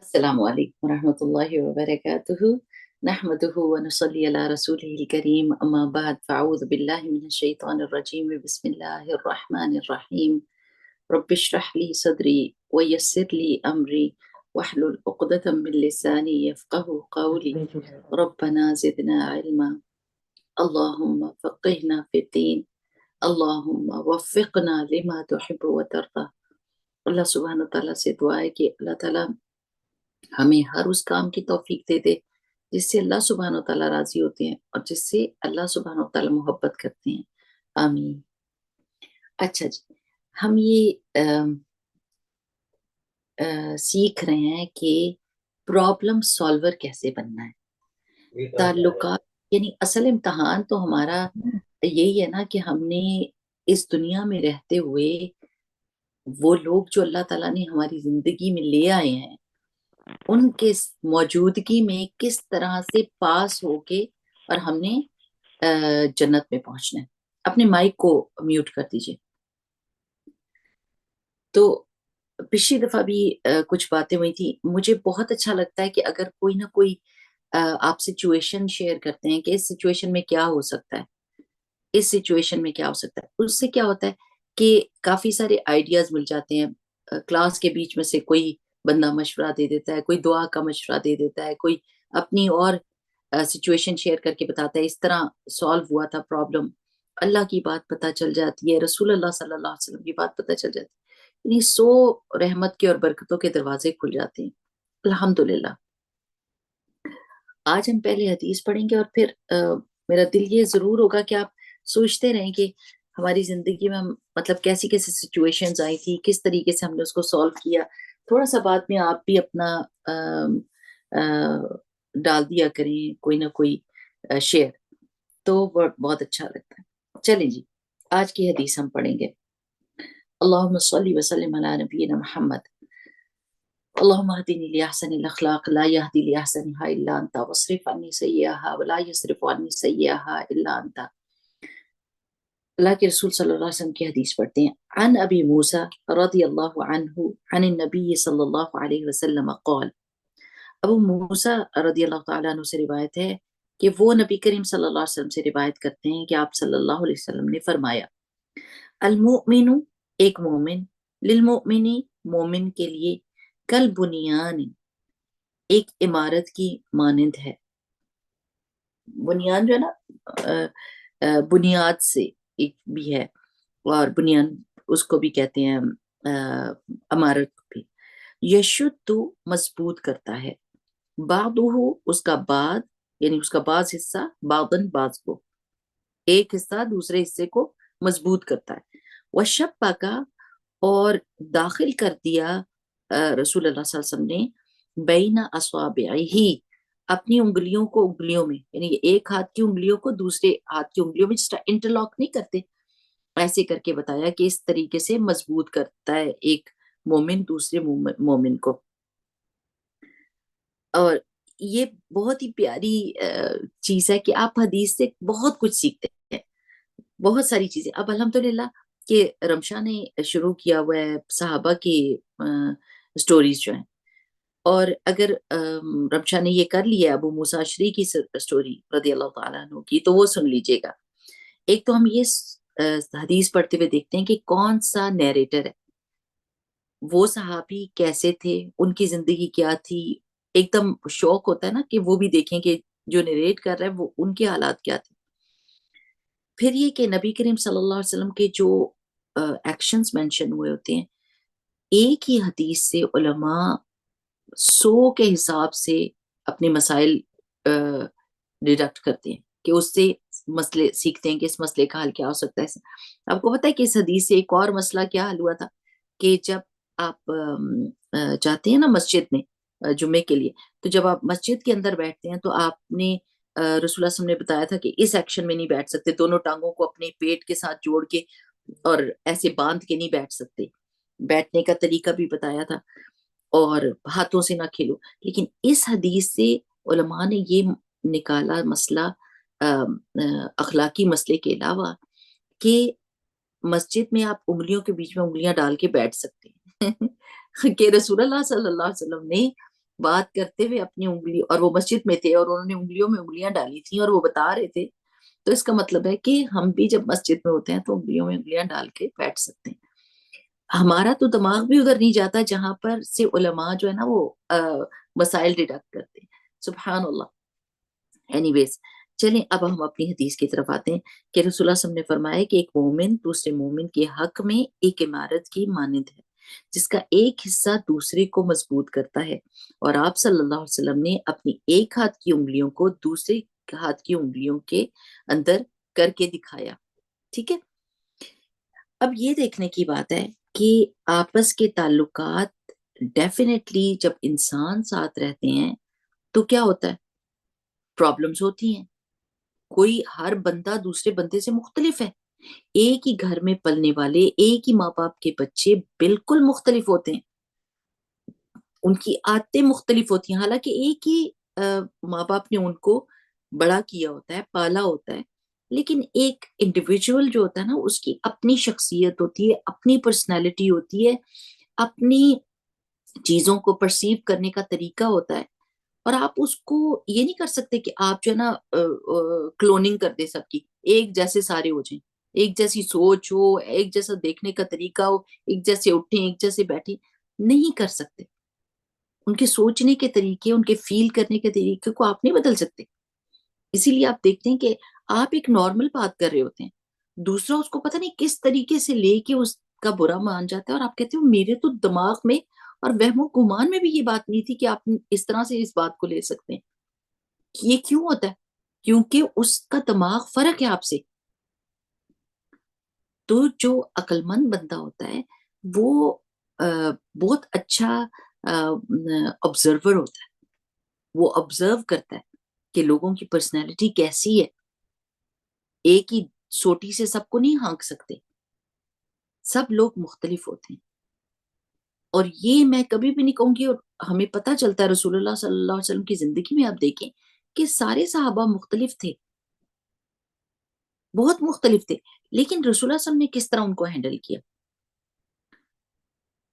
السلام عليكم ورحمة الله وبركاته. نحمده ونصلي على رسوله الكريم، أما بعد، فأعوذ بالله من الشيطان الرجيم. بسم الله الرحمن الرحيم. رب اشرح لي صدري ويسر لي أمري واحلل عقدة من لساني يفقه قولي. ربنا زدنا علما، اللهم فقهنا في الدين، اللهم وفقنا لما تحب وترضى. اللہ سبحانہ تعالیٰ سے دعا ہے کہ اللہ تعالیٰ ہمیں ہر اس کام کی توفیق دے دے جس سے اللہ سبحانہ تعالیٰ راضی ہوتے ہیں اور جس سے اللہ سبحانہ تعالیٰ محبت کرتے ہیں. آمین. اچھا جی، ہم یہ سیکھ رہے ہیں کہ پرابلم سالور کیسے بننا ہے. تعلقات یعنی اصل امتحان تو ہمارا یہی ہے نا کہ ہم نے اس دنیا میں رہتے ہوئے وہ لوگ جو اللہ تعالیٰ نے ہماری زندگی میں لے آئے ہیں ان کے موجودگی میں کس طرح سے پاس ہو کے اور ہم نے جنت میں پہنچنا ہے. اپنے مائک کو میوٹ کر دیجئے. تو پچھلی دفعہ بھی کچھ باتیں ہوئی تھی. مجھے بہت اچھا لگتا ہے کہ اگر کوئی نہ کوئی آپ سچویشن شیئر کرتے ہیں کہ اس سچویشن میں کیا ہو سکتا ہے، اس سچویشن میں کیا ہو سکتا ہے. اس سے کیا ہوتا ہے کہ کافی سارے آئیڈیاز مل جاتے ہیں. کلاس کے بیچ میں سے کوئی بندہ مشورہ دے دیتا ہے، کوئی دعا کا مشورہ دے دیتا ہے، کوئی اپنی اور سچویشن شیئر کر کے بتاتا ہے اس طرح سالو ہوا تھا پرابلم. اللہ کی بات پتہ چل جاتی ہے، رسول اللہ صلی اللہ علیہ وسلم کی بات پتہ چل جاتی ہے. یعنی 100 رحمت کے اور برکتوں کے دروازے کھل جاتے ہیں الحمدللہ. آج ہم پہلے حدیث پڑھیں گے اور پھر میرا دل یہ ضرور ہوگا کہ آپ سوچتے رہیں کہ ہماری زندگی میں مطلب کیسی کیسی سچویشنز آئی تھی، کس طریقے سے ہم نے اس کو سالو کیا. تھوڑا سا بعد میں آپ بھی اپنا ڈال دیا کریں کوئی نہ کوئی شیئر، تو بہت اچھا لگتا ہے. چلیں جی، آج کی حدیث ہم پڑھیں گے. اللہم صلی وسلم علی نبینا محمد. اللهم اهدني لأحسن الأخلاق لا يهدي لأحسنها إلا أنت، واصرف عني سيئها ولا يصرف عني سيئها إلا أنت. اللہ کے رسول صلی اللہ علیہ وسلم کی حدیث پڑھتے ہیں. عن ابی موسیٰ رضی اللہ عنہ عن النبی صلی اللہ علیہ وسلم قال. ابو موسیٰ رضی اللہ تعالیٰ عنہ سے روایت ہے کہ وہ نبی کریم صلی اللہ علیہ وسلم سے روایت کرتے ہیں کہ آپ صلی اللہ علیہ وسلم نے فرمایا، المؤمن ایک مومن، للمؤمنی مومن کے لیے، کل بنیان ایک عمارت کی مانند ہے. بنیان جو ہے نا بنیاد سے ایک بھی ہے، اور بنیان اس کو بھی کہتے ہیں عمارت بھی. یشد مضبوط کرتا ہے، بعضہ اس کا بعد یعنی اس کا بعض حصہ، بعضن بعض کو، ایک حصہ دوسرے حصے کو مضبوط کرتا ہے. وشبہ کا اور داخل کر دیا رسول اللہ صلی اللہ علیہ وسلم نے بین اصابعہ اپنی انگلیوں کو انگلیوں میں، یعنی ایک ہاتھ کی انگلیوں کو دوسرے ہاتھ کی انگلیوں میں، جس طرح انٹرلاک نہیں کرتے ایسے کر کے بتایا کہ اس طریقے سے مضبوط کرتا ہے ایک مومن دوسرے مومن کو. اور یہ بہت ہی پیاری چیز ہے کہ آپ حدیث سے بہت کچھ سیکھتے ہیں، بہت ساری چیزیں. اب الحمدللہ کہ رمشا نے شروع کیا ہوا ہے صحابہ کی سٹوریز جو ہیں، اور اگر رمشا نے یہ کر لیا ابو موسیٰ اشعری کی سٹوری رضی اللہ تعالیٰ عنہ کی، تو وہ سن لیجئے گا. ایک تو ہم یہ حدیث پڑھتے ہوئے دیکھتے ہیں کہ کون سا نیریٹر ہے، وہ صحابی کیسے تھے، ان کی زندگی کیا تھی. ایک دم شوق ہوتا ہے نا کہ وہ بھی دیکھیں کہ جو نیریٹ کر رہا ہے وہ ان کے حالات کیا تھے. پھر یہ کہ نبی کریم صلی اللہ علیہ وسلم کے جو ایکشنز مینشن ہوئے ہوتے ہیں، ایک ہی حدیث سے علماء 100 کے حساب سے اپنے مسائل ڈیڈکٹ کرتے ہیں کہ اس سے مسئلے سیکھتے ہیں کہ اس مسئلے کا حل کیا ہو سکتا ہے. آپ کو پتہ ہے کہ اس حدیث سے ایک اور مسئلہ کیا حل ہوا تھا کہ جب آپ جاتے ہیں نا مسجد میں جمعے کے لیے، تو جب آپ مسجد کے اندر بیٹھتے ہیں تو آپ نے رسول اللہ صلی اللہ علیہ وسلم نے بتایا تھا کہ اس ایکشن میں نہیں بیٹھ سکتے، دونوں ٹانگوں کو اپنے پیٹ کے ساتھ جوڑ کے اور ایسے باندھ کے نہیں بیٹھ سکتے. بیٹھنے کا طریقہ بھی بتایا تھا، اور ہاتھوں سے نہ کھیلو. لیکن اس حدیث سے علماء نے یہ نکالا مسئلہ اخلاقی مسئلے کے علاوہ کہ مسجد میں آپ انگلیوں کے بیچ میں انگلیاں ڈال کے بیٹھ سکتے ہیں کہ رسول اللہ صلی اللہ علیہ وسلم نے بات کرتے ہوئے اپنی انگلی، اور وہ مسجد میں تھے اور انہوں نے انگلیوں میں انگلیاں ڈالی تھیں اور وہ بتا رہے تھے. تو اس کا مطلب ہے کہ ہم بھی جب مسجد میں ہوتے ہیں تو انگلیوں میں انگلیاں ڈال کے بیٹھ سکتے ہیں. ہمارا تو دماغ بھی ادھر نہیں جاتا جہاں پر سے علماء جو ہے نا وہ مسائل ڈیڈکٹ کرتے ہیں. سبحان اللہ. اینی ویز، چلیں اب ہم اپنی حدیث کی طرف آتے ہیں کہ رسول اللہ صلی اللہ علیہ وسلم نے فرمایا کہ ایک مومن دوسرے مومن کے حق میں ایک عمارت کی مانند ہے جس کا ایک حصہ دوسرے کو مضبوط کرتا ہے. اور آپ صلی اللہ علیہ وسلم نے اپنی ایک ہاتھ کی انگلیوں کو دوسرے ہاتھ کی انگلیوں کے اندر کر کے دکھایا. ٹھیک ہے. اب یہ دیکھنے کی بات ہے کہ آپس کے تعلقات ڈیفینیٹلی جب انسان ساتھ رہتے ہیں تو کیا ہوتا ہے؟ پرابلمز ہوتی ہیں. کوئی ہر بندہ دوسرے بندے سے مختلف ہے. ایک ہی گھر میں پلنے والے ایک ہی ماں باپ کے بچے بالکل مختلف ہوتے ہیں. ان کی عادتیں مختلف ہوتی ہیں، حالانکہ ایک ہی ماں باپ نے ان کو بڑا کیا ہوتا ہے، پالا ہوتا ہے، لیکن ایک انڈیویجول جو ہوتا ہے نا اس کی اپنی شخصیت ہوتی ہے، اپنی پرسنالٹی ہوتی ہے، اپنی چیزوں کو پرسیو کرنے کا طریقہ ہوتا ہے. اور آپ اس کو یہ نہیں کر سکتے کہ آپ جو ہے نا کلوننگ کر دے سب کی، ایک جیسے سارے ہو جائیں، ایک جیسی سوچ ہو، ایک جیسا دیکھنے کا طریقہ ہو، ایک جیسے اٹھیں ایک جیسے بیٹھیں. نہیں کر سکتے. ان کے سوچنے کے طریقے، ان کے فیل کرنے کے طریقے کو آپ نہیں بدل سکتے. اسی لیے آپ دیکھتے ہیں کہ آپ ایک نارمل بات کر رہے ہوتے ہیں، دوسرا اس کو پتہ نہیں کس طریقے سے لے کے اس کا برا مان جاتا ہے، اور آپ کہتے ہو میرے تو دماغ میں اور وہم و گمان میں بھی یہ بات نہیں تھی کہ آپ اس طرح سے اس بات کو لے سکتے ہیں. یہ کیوں ہوتا ہے؟ کیونکہ اس کا دماغ فرق ہے آپ سے. تو جو عقل مند بندہ ہوتا ہے وہ بہت اچھا آبزرور ہوتا ہے. وہ آبزرو کرتا ہے کہ لوگوں کی پرسنالٹی کیسی ہے. ایک ہی سوٹی سے سب کو نہیں ہانک سکتے، سب لوگ مختلف ہوتے ہیں. اور یہ میں کبھی بھی نہیں کہوں گی، اور ہمیں پتہ چلتا ہے رسول اللہ صلی اللہ علیہ وسلم کی زندگی میں آپ دیکھیں کہ سارے صحابہ مختلف تھے، بہت مختلف تھے، لیکن رسول اللہ صلی اللہ علیہ وسلم نے کس طرح ان کو ہینڈل کیا.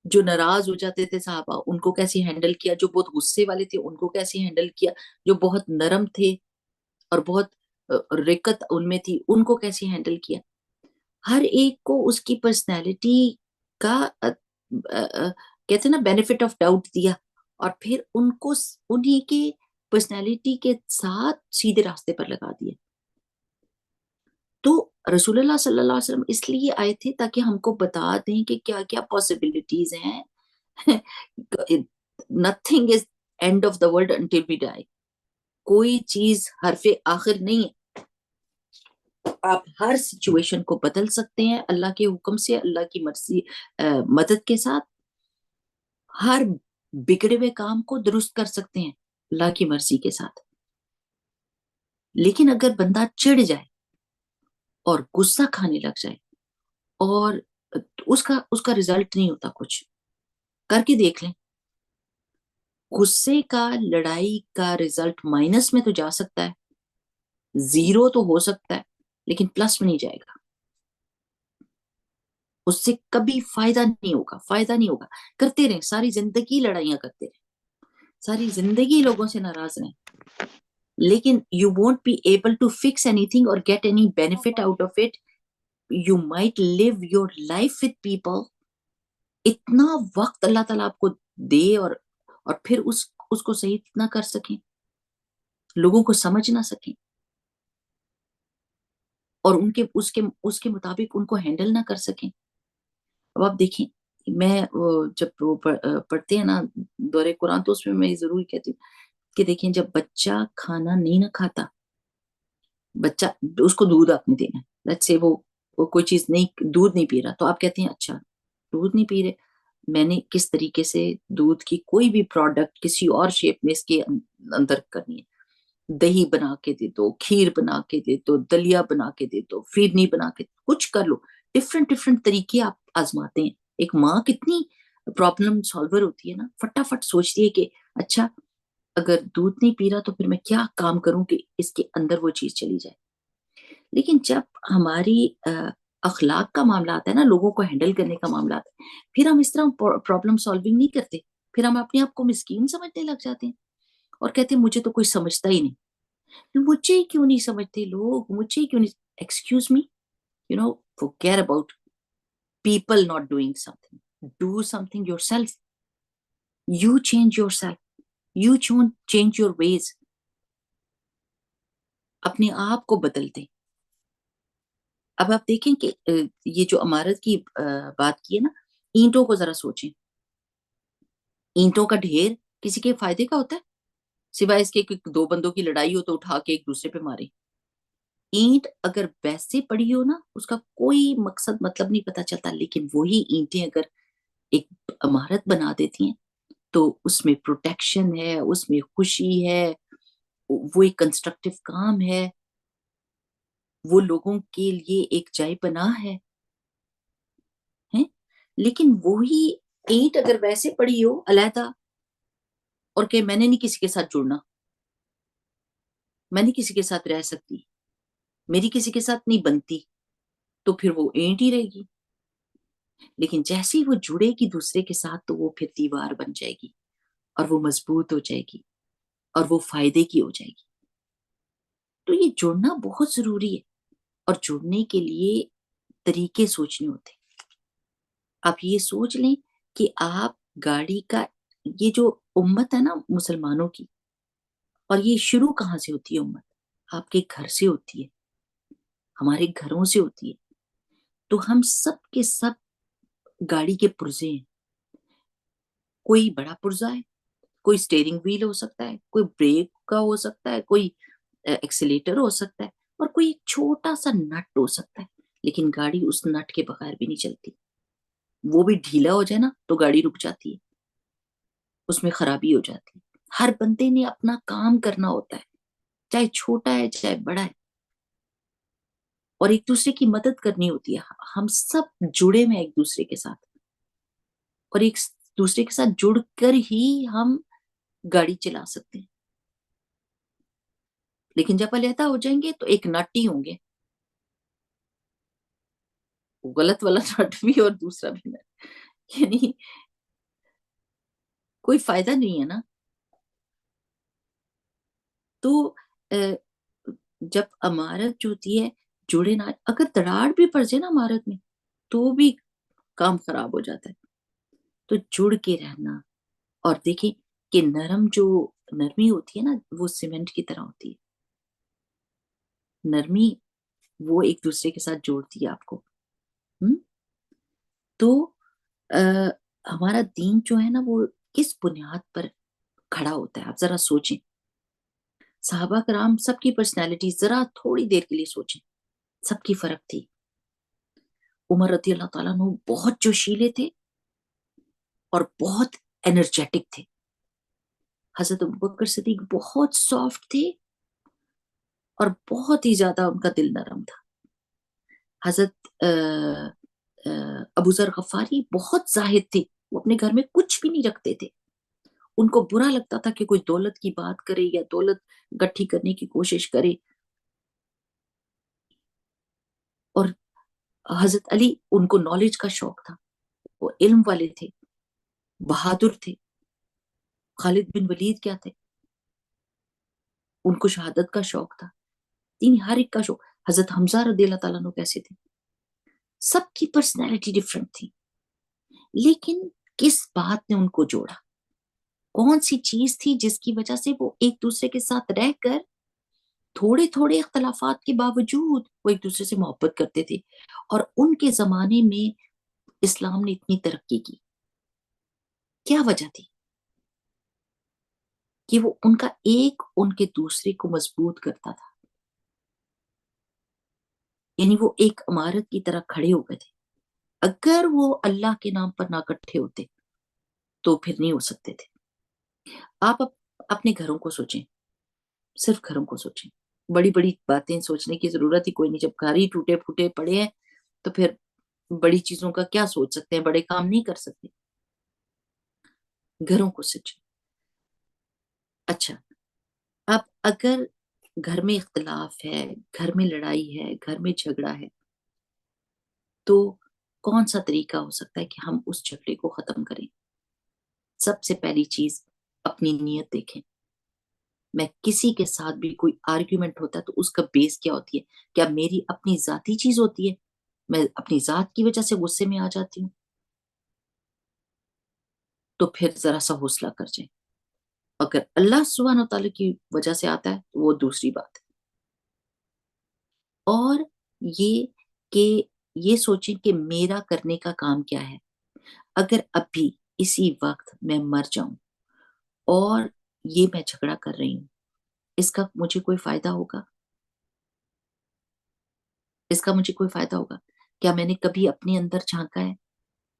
جو ناراض ہو جاتے تھے صحابہ ان کو کیسے ہینڈل کیا، جو بہت غصے والے تھے ان کو کیسے ہینڈل کیا، جو بہت نرم تھے اور بہت رقت ان میں تھی ان کو کیسے ہینڈل کیا. ہر ایک کو اس کی پرسنالٹی کا کہتے ہیں نا بینیفٹ آف ڈاؤٹ دیا، اور پھر ان کو انہی کے پرسنالٹی کے ساتھ سیدھے راستے پر لگا دیا. تو رسول اللہ صلی اللہ علیہ وسلم اس لیے آئے تھے تاکہ ہم کو بتا دیں کہ کیا کیا پاسبلٹیز ہیں. Nothing is end of the world until we die. کوئی چیز حرف آخر نہیں ہے. آپ ہر سچویشن کو بدل سکتے ہیں اللہ کے حکم سے، اللہ کی مرضی مدد کے ساتھ. ہر بگڑے ہوئے کام کو درست کر سکتے ہیں اللہ کی مرضی کے ساتھ. لیکن اگر بندہ چڑ جائے اور غصہ کھانے لگ جائے اور اس کا رزلٹ نہیں ہوتا. کچھ کر کے دیکھ لیں، غصے کا لڑائی کا رزلٹ مائنس میں تو جا سکتا ہے، زیرو تو ہو سکتا ہے، لیکن پلس میں نہیں جائے گا. اس سے کبھی فائدہ نہیں ہوگا، فائدہ نہیں ہوگا. کرتے رہیں، ساری زندگی لڑائیاں کرتے رہیں، ساری زندگی لوگوں سے ناراض رہیں، لیکن you won't be able to fix anything or get any benefit out of it. You might live your life with people. اتنا وقت اللہ تعالیٰ آپ کو دے اور پھر اس کو صحیح نہ کر سکیں، لوگوں کو سمجھ نہ سکیں، اور اس کے مطابق ان کو ہینڈل نہ کر سکیں. اب آپ دیکھیں، میں جب وہ پڑھتے ہیں نا دورہ قرآن تو اس میں میں ضرور کہتی ہوں کہ دیکھیں جب بچہ کھانا نہیں نہ کھاتا، بچہ اس کو دودھ آپ نے دینا، لیٹس سے وہ کوئی چیز نہیں، دودھ نہیں پی رہا، تو آپ کہتے ہیں اچھا دودھ نہیں پی رہے، میں نے کس طریقے سے دودھ کی کوئی بھی پروڈکٹ کسی اور شیپ میں اس کے اندر کرنی ہے. دہی بنا کے دے دو، کھیر بنا کے دے دو، دلیا بنا کے دے دو، فرنی بنا کے کچھ کر لو. ڈفرنٹ طریقے آپ آزماتے ہیں. ایک ماں کتنی پرابلم سالور ہوتی ہے نا، فٹافٹ سوچتی ہے کہ اچھا اگر دودھ نہیں پی رہا تو پھر میں کیا کام کروں کہ اس کے اندر وہ چیز چلی جائے. لیکن جب ہماری اخلاق کا معاملہ آتا ہے نا، لوگوں کو ہینڈل کرنے کا معاملہ آتا ہے، پھر ہم اس طرح پرابلم سالونگ نہیں کرتے. پھر ہم اپنے آپ کو مسکین سمجھنے لگ جاتے ہیں اور کہتے ہیں مجھے تو کوئی سمجھتا ہی نہیں. مجھے کیوں نہیں سمجھتے لوگ, مجھے کیوں نہیں. Excuse me, forget about people not doing something. Do something yourself. You change yourself. You change your ways. اپنے آپ کو بدل دیں. اب آپ دیکھیں کہ یہ جو عمارت کی بات کی ہے نا, اینٹوں کو ذرا سوچیں. اینٹوں کا ڈھیر کسی کے فائدے کا ہوتا ہے سوائے اس کے کہ دو بندوں کی لڑائی ہو تو اٹھا کے ایک دوسرے پہ مارے. اینٹ اگر ویسے پڑی ہو نا, اس کا کوئی مقصد مطلب نہیں پتا چلتا, لیکن وہی اینٹیں اگر ایک عمارت بنا دیتی ہیں تو اس میں پروٹیکشن ہے, اس میں خوشی ہے, وہ ایک کنسٹرکٹیو کام ہے, وہ لوگوں کے لیے ایک جائے پناہ ہے. لیکن وہی اینٹ اگر ویسے پڑی ہو علیحدہ اور کہ میں نے نہیں کسی کے ساتھ جڑنا, میں نہیں کسی کے ساتھ رہ سکتی, میری کسی کے ساتھ نہیں بنتی, تو پھر وہ اینٹ ہی رہے گی. لیکن جیسے ہی وہ جڑے گی دوسرے کے ساتھ تو وہ پھر دیوار بن جائے گی اور وہ مضبوط ہو جائے گی اور وہ فائدے کی ہو جائے گی. تو یہ جڑنا بہت ضروری ہے, اور جڑنے کے لیے طریقے سوچنے ہوتے ہیں. آپ یہ سوچ لیں کہ آپ گاڑی کا, یہ جو امت ہے نا مسلمانوں کی, اور یہ شروع کہاں سے ہوتی ہے امت؟ آپ کے گھر سے ہوتی ہے, ہمارے گھروں سے ہوتی ہے. تو ہم سب کے سب گاڑی کے پرزے ہیں. کوئی بڑا پرزا ہے, کوئی سٹیئرنگ ویل ہو سکتا ہے, کوئی بریک کا ہو سکتا ہے, کوئی ایکسیلیٹر ہو سکتا ہے, اور کوئی ایک چھوٹا سا نٹ ہو سکتا ہے. لیکن گاڑی اس نٹ کے بغیر بھی نہیں چلتی. وہ بھی ڈھیلا ہو جائے نا تو گاڑی رک جاتی ہے, اس میں خرابی ہو جاتی ہے. ہر بندے نے اپنا کام کرنا ہوتا ہے, چاہے چھوٹا ہے چاہے بڑا ہے, اور ایک دوسرے کی مدد کرنی ہوتی ہے. ہم سب جڑے میں ایک دوسرے کے ساتھ, اور ایک دوسرے کے ساتھ جڑ کر ہی ہم گاڑی چلا سکتے ہیں. لیکن جب علیحدہ ہو جائیں گے تو ایک نٹ ہی ہوں گے, غلط والا نٹ بھی اور دوسرا بھی نٹ, یعنی کوئی فائدہ نہیں ہے نا. تو جب عمارت جو ہوتی ہے جڑے نہ, اگر دراڑ بھی پڑ جائے نا عمارت میں تو بھی کام خراب ہو جاتا ہے. تو جڑ کے رہنا, اور دیکھیں کہ نرمی ہوتی ہے نا, وہ سیمنٹ کی طرح ہوتی ہے. نرمی وہ ایک دوسرے کے ساتھ جوڑتی ہے آپ کو. تو ہمارا دین جو ہے نا وہ کس بنیاد پر کھڑا ہوتا ہے, آپ ذرا سوچیں. صحابہ کرام سب کی پرسنالٹی ذرا تھوڑی دیر کے لیے سوچیں, سب کی فرق تھی. عمر رضی اللہ تعالیٰ عنہ بہت جوشیلے تھے اور بہت انرجیٹک تھے. حضرت ابوبکر صدیق بہت سافٹ تھے اور بہت ہی زیادہ ان کا دل نرم تھا. حضرت ابو ذر غفاری بہت زاہد تھے, وہ اپنے گھر میں کچھ بھی نہیں رکھتے تھے. ان کو برا لگتا تھا کہ کوئی دولت کی بات کرے یا دولت گٹھی کرنے کی کوشش کرے. اور حضرت علی, ان کو نالج کا شوق تھا, وہ علم والے تھے, بہادر تھے. خالد بن ولید کیا تھے, ان کو شہادت کا شوق تھا. ہر ایک کا شوق. حضرت حمزہ رضی اللہ تعالیٰ عنہ کیسے تھے؟ سب کی پرسنالٹی ڈفرنٹ تھی, لیکن کس بات نے ان کو جوڑا؟ کون سی چیز تھی جس کی وجہ سے وہ ایک دوسرے کے ساتھ رہ کر تھوڑے تھوڑے اختلافات کے باوجود وہ ایک دوسرے سے محبت کرتے تھے؟ اور ان کے زمانے میں اسلام نے اتنی ترقی کی, کیا وجہ تھی؟ کہ وہ ان کا ایک ان کے دوسرے کو مضبوط کرتا تھا. یعنی وہ ایک عمارت کی طرح کھڑے ہو گئے تھے. اگر وہ اللہ کے نام پر نہ اکٹھے ہوتے تو پھر نہیں ہو سکتے تھے. آپ اپنے گھروں کو سوچیں, صرف گھروں کو سوچیں. بڑی بڑی باتیں سوچنے کی ضرورت ہی کوئی نہیں. جب گھر ہی ٹوٹے پھوٹے پڑے ہیں تو پھر بڑی چیزوں کا کیا سوچ سکتے ہیں, بڑے کام نہیں کر سکتے. گھروں کو سوچیں. اچھا, اب اگر گھر میں اختلاف ہے, گھر میں لڑائی ہے, گھر میں جھگڑا ہے, تو کون سا طریقہ ہو سکتا ہے کہ ہم اس جھگڑے کو ختم کریں؟ سب سے پہلی چیز اپنی نیت دیکھیں. میں کسی کے ساتھ بھی کوئی آرگیومنٹ ہوتا ہے تو اس کا بیس کیا ہوتی ہے؟ کیا میری اپنی ذاتی چیز ہوتی ہے؟ میں اپنی ذات کی وجہ سے غصے میں آ جاتی ہوں؟ تو پھر ذرا سا حوصلہ کر جائیں. اگر اللہ سبحانہ و تعالیٰ کی وجہ سے آتا ہے تو وہ دوسری بات ہے. اور یہ کہ یہ سوچیں کہ میرا کرنے کا کام کیا ہے. اگر ابھی اسی وقت میں مر جاؤں اور یہ میں جھگڑا کر رہی ہوں، اس کا مجھے کوئی فائدہ ہوگا؟ اس کا مجھے کوئی فائدہ ہوگا؟ کیا میں نے کبھی اپنے اندر جھانکا ہے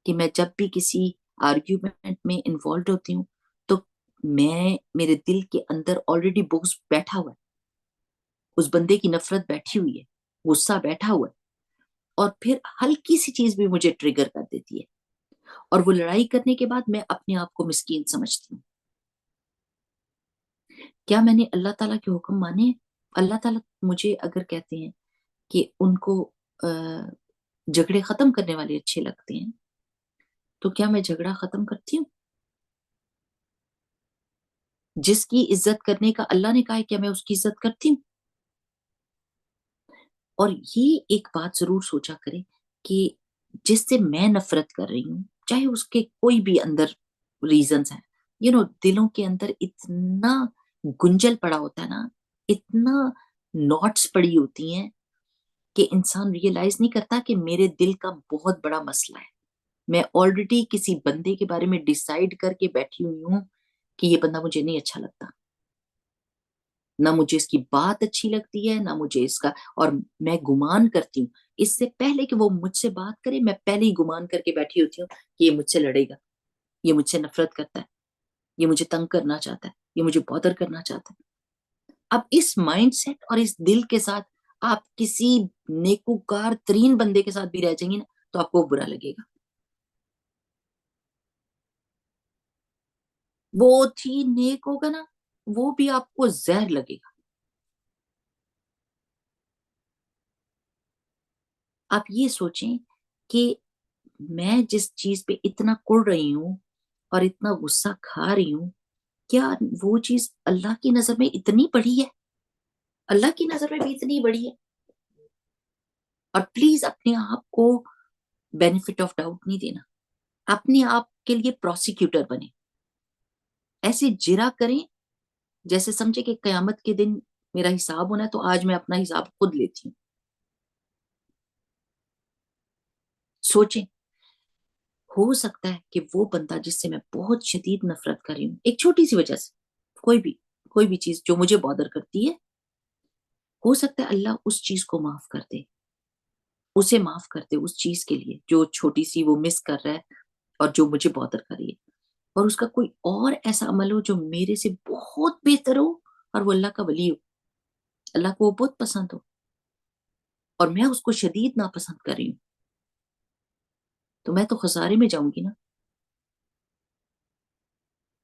کہ میں جب بھی کسی آرگیومنٹ میں انوالوڈ ہوتی ہوں تو میرے دل کے اندر آلریڈی بغض بیٹھا ہوا ہے، اس بندے کی نفرت بیٹھی ہوئی ہے، غصہ بیٹھا ہوا ہے، اور پھر ہلکی سی چیز بھی مجھے ٹریگر کر دیتی ہے، اور وہ لڑائی کرنے کے بعد میں اپنے آپ کو مسکین سمجھتی ہوں. کیا میں نے اللہ تعالیٰ کے حکم مانے ہیں؟ اللہ تعالیٰ مجھے اگر کہتے ہیں کہ ان کو جھگڑے ختم کرنے والے اچھے لگتے ہیں تو کیا میں جھگڑا ختم کرتی ہوں؟ جس کی عزت کرنے کا اللہ نے کہا ہے کیا میں اس کی عزت کرتی ہوں؟ اور یہ ایک بات ضرور سوچا کریں کہ جس سے میں نفرت کر رہی ہوں، چاہے اس کے کوئی بھی اندر ریزنز ہیں، دلوں کے اندر اتنا گنجل پڑا ہوتا ہے نا، اتنا نوٹس پڑی ہوتی ہیں کہ انسان ریئلائز نہیں کرتا کہ میرے دل کا بہت بڑا مسئلہ ہے. میں آلریڈی کسی بندے کے بارے میں ڈیسائیڈ کر کے بیٹھی ہوئی ہوں کہ یہ بندہ مجھے نہیں اچھا لگتا، نہ مجھے اس کی بات اچھی لگتی ہے، نہ مجھے اس کا، اور میں گمان کرتی ہوں اس سے پہلے کہ وہ مجھ سے بات کرے، میں پہلے ہی گمان کر کے بیٹھی ہوتی ہوں کہ یہ مجھ سے لڑے گا، یہ مجھ سے نفرت کرتا ہے، یہ مجھے تنگ کرنا چاہتا ہے، یہ مجھے بادر کرنا چاہتا ہے. اب اس مائنڈ سیٹ اور اس دل کے ساتھ آپ کسی نیکوکار ترین بندے کے ساتھ بھی رہ جائیں گے نا تو آپ کو برا لگے گا. وہ تھی نیک ہوگا نا، وہ بھی آپ کو زہر لگے گا. آپ یہ سوچیں کہ میں جس چیز پہ اتنا کڑ رہی ہوں اور اتنا غصہ کھا رہی ہوں، کیا وہ چیز اللہ کی نظر میں اتنی بڑی ہے؟ اللہ کی نظر میں بھی اتنی بڑی ہے. اور پلیز اپنے آپ کو بینیفٹ آف ڈاؤٹ نہیں دینا. اپنے آپ کے لیے پروسیکیوٹر بنے، ایسے جرا کریں جیسے سمجھے کہ قیامت کے دن میرا حساب ہونا ہے تو آج میں اپنا حساب خود لیتی ہوں. سوچیں، ہو سکتا ہے کہ وہ بندہ جس سے میں بہت شدید نفرت کر رہی ہوں ایک چھوٹی سی وجہ سے، کوئی بھی چیز جو مجھے بادر کرتی ہے، ہو سکتا ہے اللہ اس چیز کو معاف کر دے، اسے معاف کر دے اس چیز کے لیے جو چھوٹی سی وہ مس کر رہا ہے اور جو مجھے بادر کر رہی ہے، اور اس کا کوئی اور ایسا عمل ہو جو میرے سے بہت بہتر ہو اور وہ اللہ کا ولی ہو، اللہ کو وہ بہت پسند ہو اور میں اس کو شدید ناپسند کر رہی ہوں، تو میں تو خسارے میں جاؤں گی نا.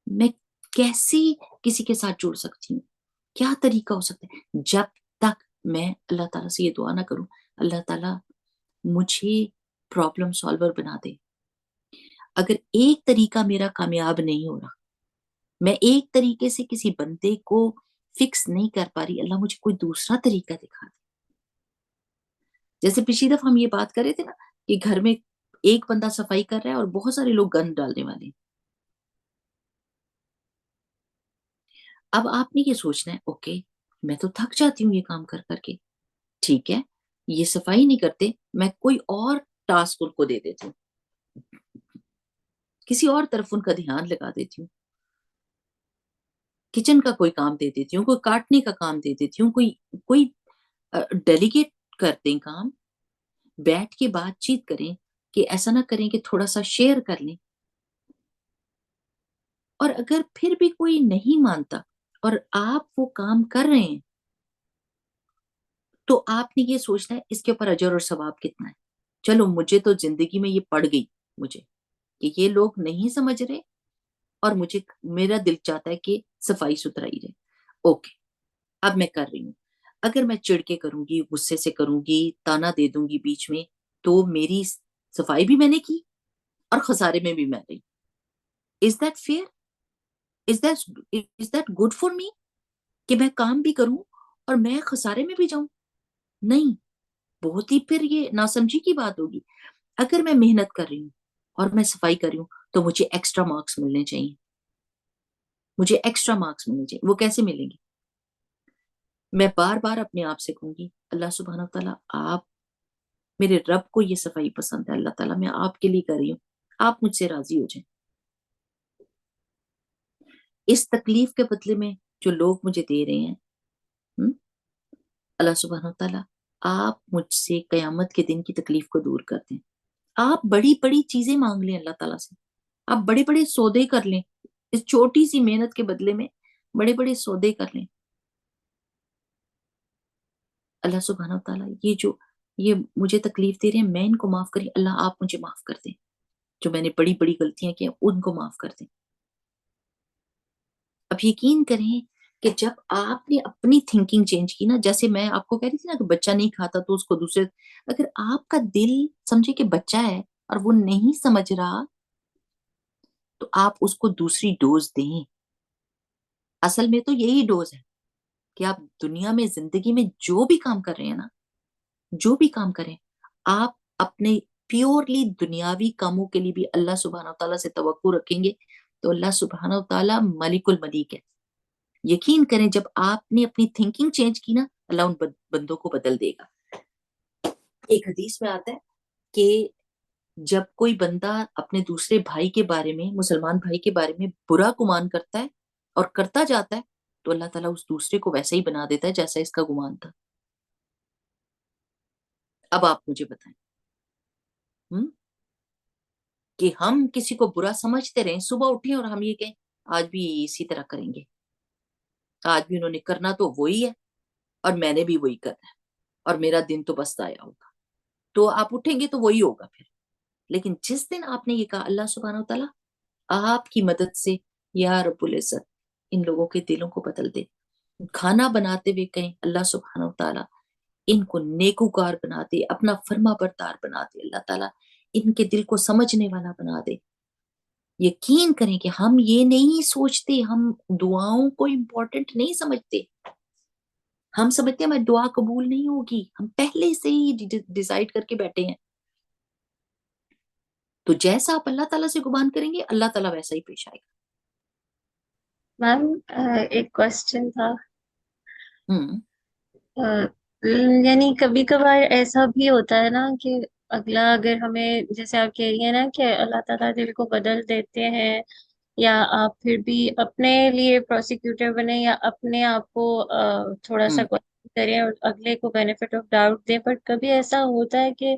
میں کیسے کسی کے ساتھ جڑ سکتی ہوں؟ کیا طریقہ ہو سکتا ہے جب تک میں اللہ تعالیٰ سے یہ دعا نہ کروں اللہ تعالیٰ مجھے پرابلم سالور بنا دے. اگر ایک طریقہ میرا کامیاب نہیں ہو رہا، میں ایک طریقے سے کسی بندے کو فکس نہیں کر پا رہی، اللہ مجھے کوئی دوسرا طریقہ دکھا دے. جیسے پچھلی دفعہ ہم یہ بات کر رہے تھے نا کہ گھر میں ایک بندہ صفائی کر رہا ہے اور بہت سارے لوگ گند ڈالنے والے ہیں. اب آپ نے یہ سوچنا ہے اوکے میں تو تھک جاتی ہوں یہ کام کر کر کے، ٹھیک ہے یہ صفائی نہیں کرتے، میں کوئی اور ٹاسک ان کو دے دیتی ہوں، کسی اور طرف ان کا دھیان لگا دیتی ہوں، کچن کا کوئی کام دے دیتی ہوں، کوئی کاٹنے کا کام دے دیتی ہوں، کوئی ڈیلیگیٹ کر دیں کام، بیٹھ کے بات چیت کریں کہ ایسا نہ کریں کہ تھوڑا سا شیئر کر لیں. اور اگر پھر بھی کوئی نہیں مانتا اور آپ وہ کام کر رہے ہیں تو آپ نے یہ سوچنا ہے اس کے اوپر اجر اور ثواب کتنا ہے. چلو مجھے تو زندگی میں یہ پڑ گئی مجھے کہ یہ لوگ نہیں سمجھ رہے اور میرا دل چاہتا ہے کہ صفائی ستھرائی رہے. اوکے اب میں کر رہی ہوں. اگر میں چڑ کے کروں گی، غصے سے کروں گی، تانا دے دوں گی بیچ میں، تو میری صفائی بھی میں نے کی اور خسارے میں بھی میں رہی. Is that fear? Is that good for me کہ میں کام بھی کروں اور میں خسارے میں بھی جاؤں؟ نہیں، بہت ہی پھر یہ ناسمجھی کی بات ہوگی. اگر میں محنت کر رہی ہوں اور میں صفائی کر رہی ہوں تو مجھے ایکسٹرا مارکس ملنے چاہیے. مجھے ایکسٹرا مارکس ملنے چاہیے. وہ کیسے ملیں گے؟ میں بار بار اپنے آپ سے کہوں گی اللہ سبحانہ تعالیٰ، آپ، میرے رب کو یہ صفائی پسند ہے، اللہ تعالیٰ میں آپ کے لیے کر رہی ہوں، آپ مجھ سے راضی ہو جائیں. اس تکلیف کے بدلے میں جو لوگ مجھے دے رہے ہیں، اللہ سبحانہ تعالیٰ آپ مجھ سے قیامت کے دن کی تکلیف کو دور کر دیں. آپ بڑی بڑی چیزیں مانگ لیں اللہ تعالیٰ سے، آپ بڑے بڑے سودے کر لیں، اس چھوٹی سی محنت کے بدلے میں بڑے بڑے سودے کر لیں. اللہ سبحانہ تعالیٰ یہ مجھے تکلیف دے رہے ہیں، میں ان کو معاف کریں، اللہ آپ مجھے معاف کر دیں. جو میں نے بڑی بڑی غلطیاں کی ہیں ان کو معاف کر دیں. اب یقین کریں کہ جب آپ نے اپنی تھنکنگ چینج کی نا، جیسے میں آپ کو کہہ رہی تھی نا کہ بچہ نہیں کھاتا تو اس کو دوسرے، اگر آپ کا دل سمجھے کہ بچہ ہے اور وہ نہیں سمجھ رہا تو آپ اس کو دوسری ڈوز دیں. اصل میں تو یہی ڈوز ہے کہ آپ دنیا میں زندگی میں جو بھی کام کر رہے ہیں نا، جو بھی کام کریں، آپ اپنے پیورلی دنیاوی کاموں کے لیے بھی اللہ سبحانہ تعالیٰ سے توقع رکھیں گے تو اللہ سبحانہ تعالیٰ ملک الملک ہے. یقین کریں جب آپ نے اپنی تھنکنگ چینج کی نا، اللہ ان بندوں کو بدل دے گا. ایک حدیث میں آتا ہے کہ جب کوئی بندہ اپنے دوسرے بھائی کے بارے میں، مسلمان بھائی کے بارے میں برا گمان کرتا ہے اور کرتا جاتا ہے تو اللہ تعالیٰ اس دوسرے کو ویسا ہی بنا دیتا ہے جیسا اس کا گمان تھا. اب آپ مجھے بتائیں کہ ہم کسی کو برا سمجھتے رہیں، صبح اٹھیں اور ہم یہ کہیں آج بھی اسی طرح کریں گے، آج بھی انہوں نے کرنا تو وہی ہے اور میں نے بھی وہی کرنا ہے اور میرا دن تو بس آیا ہوگا. تو آپ اٹھیں گے تو وہی ہوگا پھر. لیکن جس دن آپ نے یہ کہا اللہ سبحانہ تعالیٰ آپ کی مدد سے یا رب العزت ان لوگوں کے دلوں کو بدل دے. کھانا بناتے ہوئے کہیں اللہ سبحانہ تعالیٰ ان کو نیکوکار بنا دے، اپنا فرما بردار بنا دے، اللہ تعالیٰ ان کے دل کو سمجھنے والا بنا دے. یقین کریں کہ ہم یہ نہیں سوچتے، ہم دعاؤں کو امپورٹنٹ نہیں سمجھتے. ہم سمجھتے ہیں ہماری دعا قبول نہیں ہوگی، ہم پہلے سے ہی ڈیسائیڈ کر کے بیٹھے ہیں. تو جیسا آپ اللہ تعالیٰ سے گمان کریں گے اللہ تعالیٰ ویسا ہی پیش آئے گا. میم ایک کوشچن تھا. ہوں یعنی کبھی کبھار ایسا بھی ہوتا ہے نا کہ اگلا اگر ہمیں جیسے آپ کہہ رہی ہیں نا کہ اللہ تعالیٰ دل کو بدل دیتے ہیں، یا آپ پھر بھی اپنے لیے پروسیکیوٹر بنے یا اپنے آپ کو تھوڑا سا ہوں کوشچن کریں اور اگلے کو بینیفٹ آف ڈاؤٹ دیں، بٹ کبھی ایسا ہوتا ہے کہ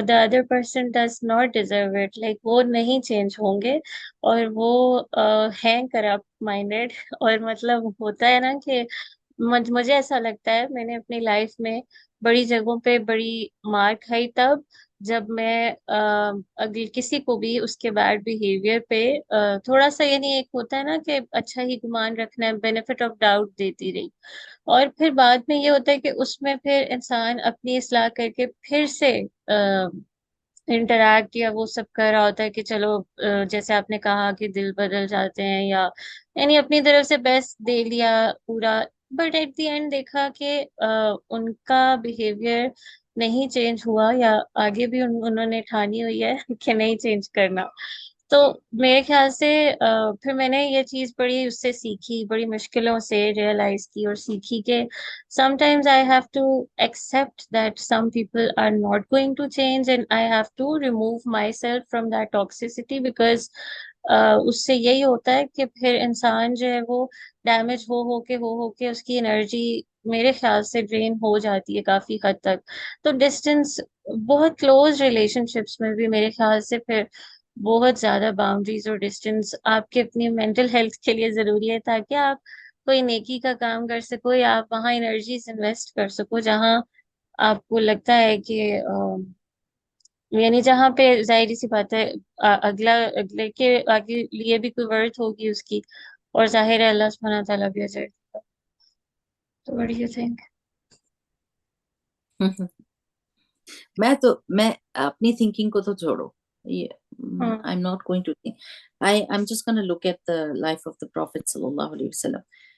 the other person does not deserve it، like وہ نہیں چینج ہوں گے اور وہ ہیں کرپٹ مائنڈیڈ. اور مطلب ہوتا ہے نا کہ مجھے ایسا لگتا ہے میں نے اپنی لائف میں بڑی جگہوں پہ بڑی مار کھائی تب جب میں اگلی کسی کو بھی اس کے بیڈ بیہیویئر پہ تھوڑا سا، یعنی ایک ہوتا ہے نا کہ اچھا ہی گمان رکھنا ہے، بینیفٹ آف ڈاؤٹ دیتی رہی. اور پھر بعد میں یہ ہوتا ہے کہ اس میں پھر انسان اپنی اصلاح کر کے پھر سے انٹریکٹ یا وہ سب کر رہا ہوتا ہے کہ چلو جیسے آپ نے کہا کہ دل بدل جاتے ہیں، یا یعنی اپنی طرف سے بیسٹ دے لیا پورا، بٹ ایٹ دی اینڈ دیکھا کہ ان کا بیہیویئر نہیں چینج ہوا، یا آگے بھی انہوں نے ٹھانی ہوئی ہے کہ نہیں چینج کرنا. تو میرے خیال سے پھر میں نے یہ چیز بڑی اس سے سیکھی، بڑی مشکلوں سے ریئلائز کی اور سیکھی کہ sometimes I have to accept that some people are not going to change and I have to remove myself from that toxicity because اس سے یہی ہوتا ہے کہ پھر انسان جو ہے وہ ڈیمیج ہو کے اس کی انرجی میرے خیال سے ڈرین ہو جاتی ہے کافی حد تک. تو ڈسٹینس بہت کلوز ریلیشن شپس میں بھی میرے خیال سے پھر بہت زیادہ باؤنڈریز اور ڈسٹینس آپ کے اپنی مینٹل ہیلتھ کے لیے ضروری ہے، تاکہ آپ کوئی نیکی کا کام کر سکو یا آپ وہاں انرجیز انویسٹ کر سکو جہاں آپ کو لگتا ہے کہ یعنی جہاں پہ ظاہری سی بات ہے اگلے کے آگے لیے بھی کوئی ورتھ ہوگی اس کی، اور ظاہر ہے اللہ سبحانہ تعالیٰ بھی اجر. تو what do you think؟ میں اپنی تھنکنگ کو تو چھوڑو، یہ I'm not going to think. I'm just going to look at the life of the Prophet sallallahu alaihi wasallam.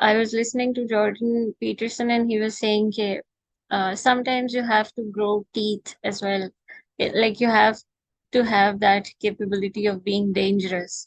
I was listening to Jordan Peterson and he was saying that sometimes you have to grow teeth as well. Like you have to have that capability of being dangerous.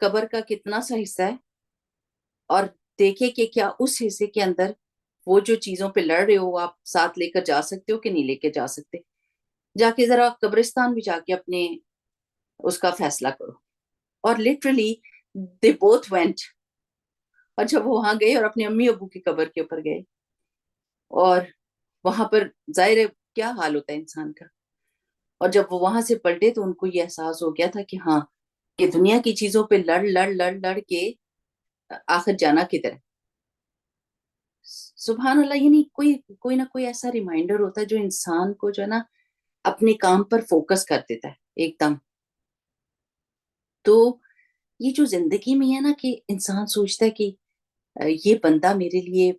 قبر کا کتنا سا حصہ ہے اور دیکھے کہ کیا اس حصے کے اندر وہ جو چیزوں پہ لڑ رہے ہو آپ ساتھ لے کر جا سکتے ہو کہ نہیں لے کے جا سکتے. جا کے ذرا قبرستان بھی جا کے اپنے اس کا فیصلہ کرو. اور لٹرلی دے بوتھ وینٹ. اور جب وہ وہاں گئے اور اپنے امی ابو کی قبر کے اوپر گئے اور وہاں پر ظاہر ہے کیا حال ہوتا ہے انسان کا, اور جب وہ وہاں سے پلٹے تو ان کو یہ احساس ہو گیا تھا کہ ہاں کہ دنیا کی چیزوں پہ لڑ لڑ لڑ لڑ کے آخر جانا کدھر ہے. سبحان اللہ, یعنی کوئی نہ کوئی ایسا ریمائنڈر ہوتا ہے جو انسان کو جو ہے نا اپنے کام پر فوکس کر دیتا ہے ایک دم. تو یہ جو زندگی میں ہے نا کہ انسان سوچتا ہے کہ یہ بندہ میرے لیے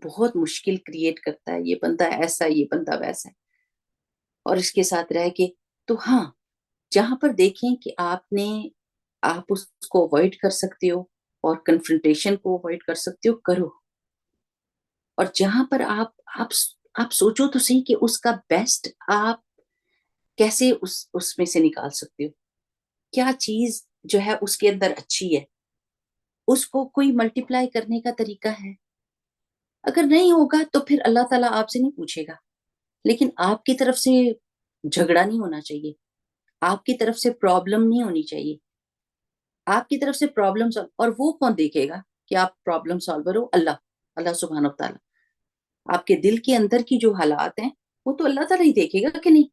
بہت مشکل کریٹ کرتا ہے, یہ بندہ ایسا, یہ بندہ ویسا ہے, اور اس کے ساتھ رہ کے تو ہاں جہاں پر دیکھیں کہ آپ اس کو اوائڈ کر سکتے ہو اور کنفرنٹیشن کو اوائڈ کر سکتے ہو کرو. اور جہاں پر آپ سوچو تو صحیح کہ اس کا بیسٹ آپ کیسے اس میں سے نکال سکتے ہو, کیا چیز جو ہے اس کے اندر اچھی ہے, اس کو کوئی ملٹیپلائی کرنے کا طریقہ ہے. اگر نہیں ہوگا تو پھر اللہ تعالیٰ آپ سے نہیں پوچھے گا, لیکن آپ کی طرف سے جھگڑا نہیں ہونا چاہیے, آپ کی طرف سے پرابلم نہیں ہونی چاہیے, آپ کی طرف سے پرابلم اور وہ کون دیکھے گا کہ آپ پرابلم سالور ہو؟ اللہ سبحانہ و تعالیٰ. آپ کے دل کے اندر کی جو حالات ہیں وہ تو اللہ تعالیٰ ہی دیکھے گا کہ نہیں.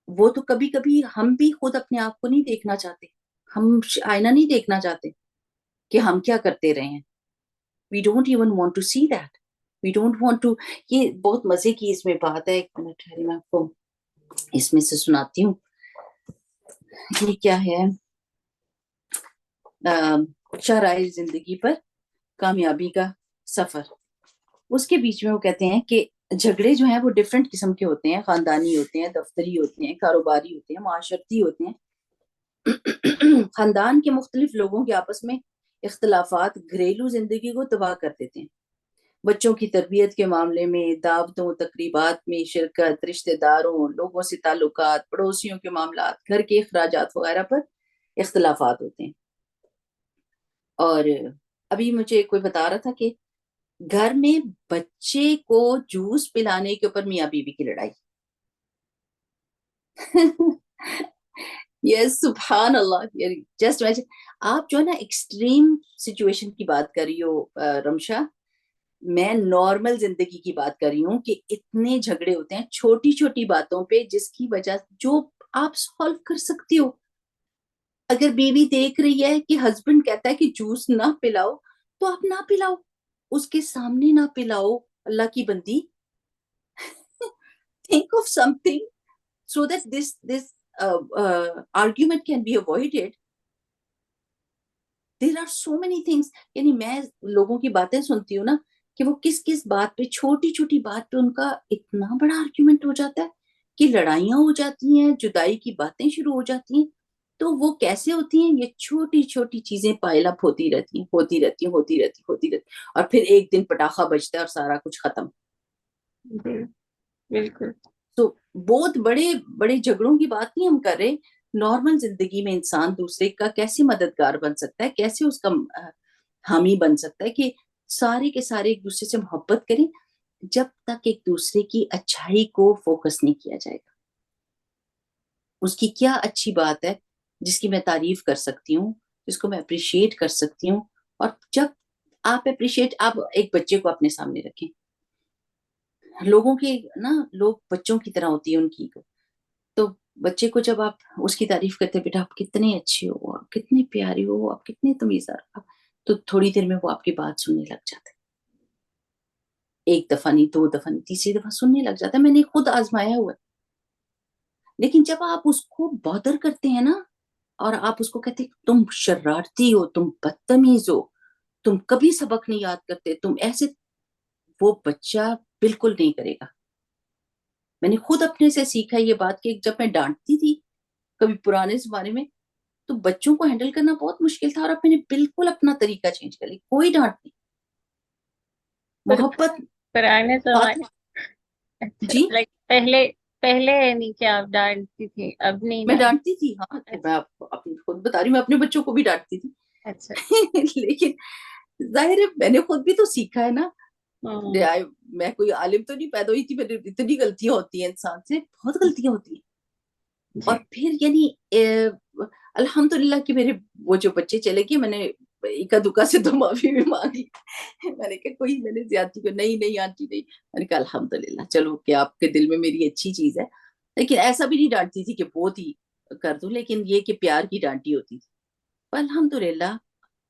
وہ تو کبھی کبھی ہم بھی خود اپنے آپ کو نہیں دیکھنا چاہتے, ہم آئینہ نہیں دیکھنا چاہتے کہ ہم کیا کرتے رہے ہیں. We don't even want to see that. We don't want to. یہ بہت مزے کی اس میں بات ہے, ایک منٹ ٹھہری میں آپ کو اس میں سے سناتی ہوں. یہ کیا ہے, شاہراہ زندگی پر کامیابی کا سفر. اس کے بیچ میں وہ کہتے ہیں کہ جھگڑے جو ہیں وہ ڈفرینٹ قسم کے ہوتے ہیں, خاندانی ہوتے ہیں, دفتری ہوتے ہیں, کاروباری ہوتے ہیں, معاشرتی ہوتے ہیں. خاندان کے مختلف لوگوں کے آپس میں اختلافات گھریلو زندگی کو تباہ کر دیتے ہیں. بچوں کی تربیت کے معاملے میں, دعوتوں تقریبات میں شرکت, رشتہ داروں لوگوں سے تعلقات, پڑوسیوں کے معاملات, گھر کے اخراجات وغیرہ پر اختلافات ہوتے ہیں. اور ابھی مجھے کوئی بتا رہا تھا کہ گھر میں بچے کو جوس پلانے کے اوپر میاں بیوی کی لڑائی. یس سبحان اللہ, جسٹ آپ جو ہے نا ایکسٹریم سچویشن کی بات کر رہی ہو رمشا, میں نارمل زندگی کی بات کر رہی ہوں کہ اتنے جھگڑے ہوتے ہیں چھوٹی چھوٹی باتوں پہ جس کی وجہ جو آپ سالو کر سکتی ہو. اگر بیوی دیکھ رہی ہے کہ ہسبینڈ کہتا ہے کہ جوس نہ پلاؤ تو آپ نہ پلاؤ, اس کے سامنے نہ پلاؤ. اللہ کی بندی, think of something so that this argument can be avoided. There are so many things. یعنی میں لوگوں کی باتیں سنتی ہوں نا کہ وہ کس بات پہ, چھوٹی چھوٹی بات پہ ان کا اتنا بڑا آرگیومنٹ ہو جاتا ہے کہ لڑائیاں ہو جاتی ہیں, جدائی کی باتیں شروع ہو جاتی ہیں. تو وہ کیسے ہوتی ہیں, یہ چھوٹی چھوٹی چیزیں پائل اپ ہوتی رہتی ہیں, اور پھر ایک دن پٹاخہ بجتا ہے اور سارا کچھ ختم. بالکل. تو بہت بڑے بڑے جھگڑوں کی بات نہیں ہم کر رہے, نارمل زندگی میں انسان دوسرے کا کیسے مددگار بن سکتا ہے, کیسے اس کا حامی بن سکتا ہے کہ سارے کے سارے ایک دوسرے سے محبت کریں, جب تک ایک دوسرے کی اچھائی کو فوکس نہیں کیا جائے گا. اس کی کیا اچھی بات ہے جس کی میں تعریف کر سکتی ہوں, جس کو میں اپریشیٹ کر سکتی ہوں. اور جب آپ ایک بچے کو اپنے سامنے رکھیں, لوگوں کے نا لوگ بچوں کی طرح ہوتی ہے ان کی, تو بچے کو جب آپ اس کی تعریف کرتے بیٹا آپ کتنے اچھے ہو, آپ کتنے پیارے ہو, آپ کتنے تمیزدار, تو تھوڑی دیر میں وہ آپ کی بات سننے لگ جاتا ہے. ایک دفعہ نہیں, دو دفعہ نہیں, تیسری دفعہ سننے لگ جاتا ہے. میں نے خود آزمایا ہوا ہے. لیکن جب آپ اس کو بادر کرتے ہیں نا اور آپ اس کو کہتے ہیں تم شرارتی ہو, تم بدتمیز ہو, تم کبھی سبق نہیں یاد کرتے, تم ایسے, وہ بچہ بالکل نہیں کرے گا. میں نے خود اپنے سے سیکھا یہ بات کہ جب میں ڈانٹتی تھی کبھی پرانے زمانے میں تو بچوں کو ہینڈل کرنا بہت مشکل تھا, اور اب میں نے بالکل اپنا طریقہ چینج کر لیا. کوئی ڈانٹ نہیں, محبت. پرانے زمانے, جی لائک پہلے پہلے نہیں کہ آپ ڈانٹتی تھی، اب نہیں میں ڈانٹ؟ ڈانٹتی تھی، ہاں، تو اچھا میں اپنی خود بتا رہی ہوں، میں اپنے بچوں کو بھی ڈانٹتی تھی اچھا۔ لیکن ظاہر ہے میں نے خود بھی تو سیکھا ہے نا، ہوں میں کوئی عالم تو نہیں پیدا ہوئی تھی، میرے اتنی غلطیاں ہوتی ہیں، انسان سے بہت غلطیاں ہوتی ہیں۔ اور جی۔ پھر یعنی الحمدللہ کہ میرے وہ جو بچے چلے گئے، میں نے اکا دکا سے تو معافی بھی مانگی، میں نے کہا کوئی میں نے زیادتی کو نہیں آنٹی نہیں، میں نے کہا الحمدللہ چلو کہ آپ کے دل میں میری اچھی چیز ہے، لیکن ایسا بھی نہیں ڈانٹتی تھی کہ بہت ہی کر دوں، لیکن یہ کہ پیار کی ڈانٹی ہوتی تھی۔ الحمدللہ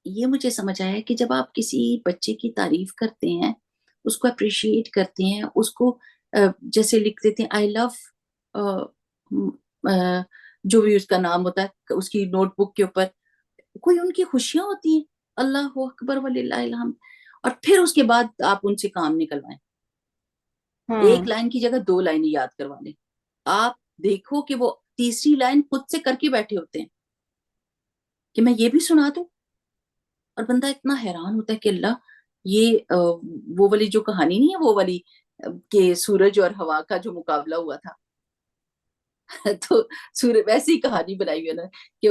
یہ مجھے سمجھ آیا کہ جب آپ کسی بچے کی تعریف کرتے ہیں، اس کو اپریشیٹ کرتے ہیں، اس کو جیسے لکھ دیتے ہیں آئی لو، جو بھی اس کا نام ہوتا ہے اس کی نوٹ بک کے اوپر کوئی ان کی خوشیاں ہوتی ہیں، اللہ اکبر وللہ الحمد، اور پھر اس کے بعد آپ ان سے کام نکلوائیں، ایک ہوں لائن کی جگہ 2 لائنیں یاد کروا لیں، آپ دیکھو کہ وہ تیسری لائن خود سے کر کے بیٹھے ہوتے ہیں کہ میں یہ بھی سنا دوں، اور بندہ اتنا حیران ہوتا ہے کہ اللہ یہ وہ والی جو کہانی نہیں ہے، وہ والی کہ سورج اور ہوا کا جو مقابلہ ہوا تھا تو سورج ویسے ہی کہانی بنائی ہوئی ہے نا کہ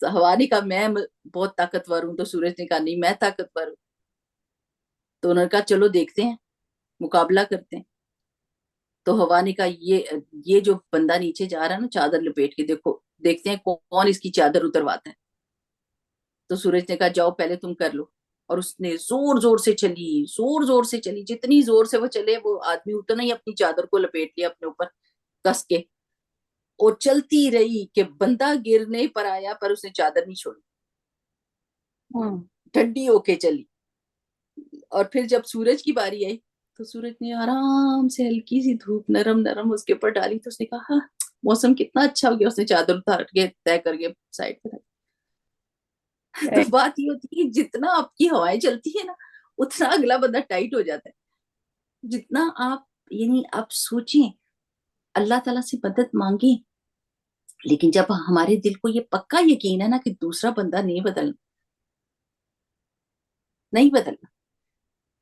ہوا نے کہا میں بہت طاقتور ہوں، تو سورج نے کہا نہیں میں طاقتور ہوں، تو انہوں نے کہا چلو دیکھتے ہیں، مقابلہ کرتے ہیں، تو ہوا نے کہا یہ جو بندہ نیچے جا رہا ہے نا چادر لپیٹ کے، دیکھو دیکھتے ہیں کون اس کی چادر اترواتا ہے، تو سورج نے کہا جاؤ پہلے تم کر لو، اور اس نے زور زور سے چلی، جتنی زور سے وہ چلے وہ آدمی اتنا ہی اپنی چادر کو لپیٹ لیا اپنے اوپر کس کے، اور چلتی رہی کہ بندہ گرنے پر آیا پر اس نے چادر نہیں چھوڑی، ہوں ٹھنڈی ہو کے چلی، اور پھر جب سورج کی باری آئی تو سورج نے آرام سے ہلکی سی دھوپ نرم اس کے اوپر ڈالی، تو اس نے کہا ہاں موسم کتنا اچھا ہو گیا، اس نے چادر اتار کے طے کر کے سائڈ پہ رکھ۔ تو بات یہ ہوتی ہے جتنا آپ کی ہوائیں چلتی ہے نا اتنا اگلا بندہ ٹائٹ ہو جاتا ہے، جتنا آپ یعنی آپ سوچیں اللہ تعالیٰ سے مدد مانگیں، لیکن جب ہمارے دل کو یہ پکا یقین ہے نا کہ دوسرا بندہ نہیں بدلنا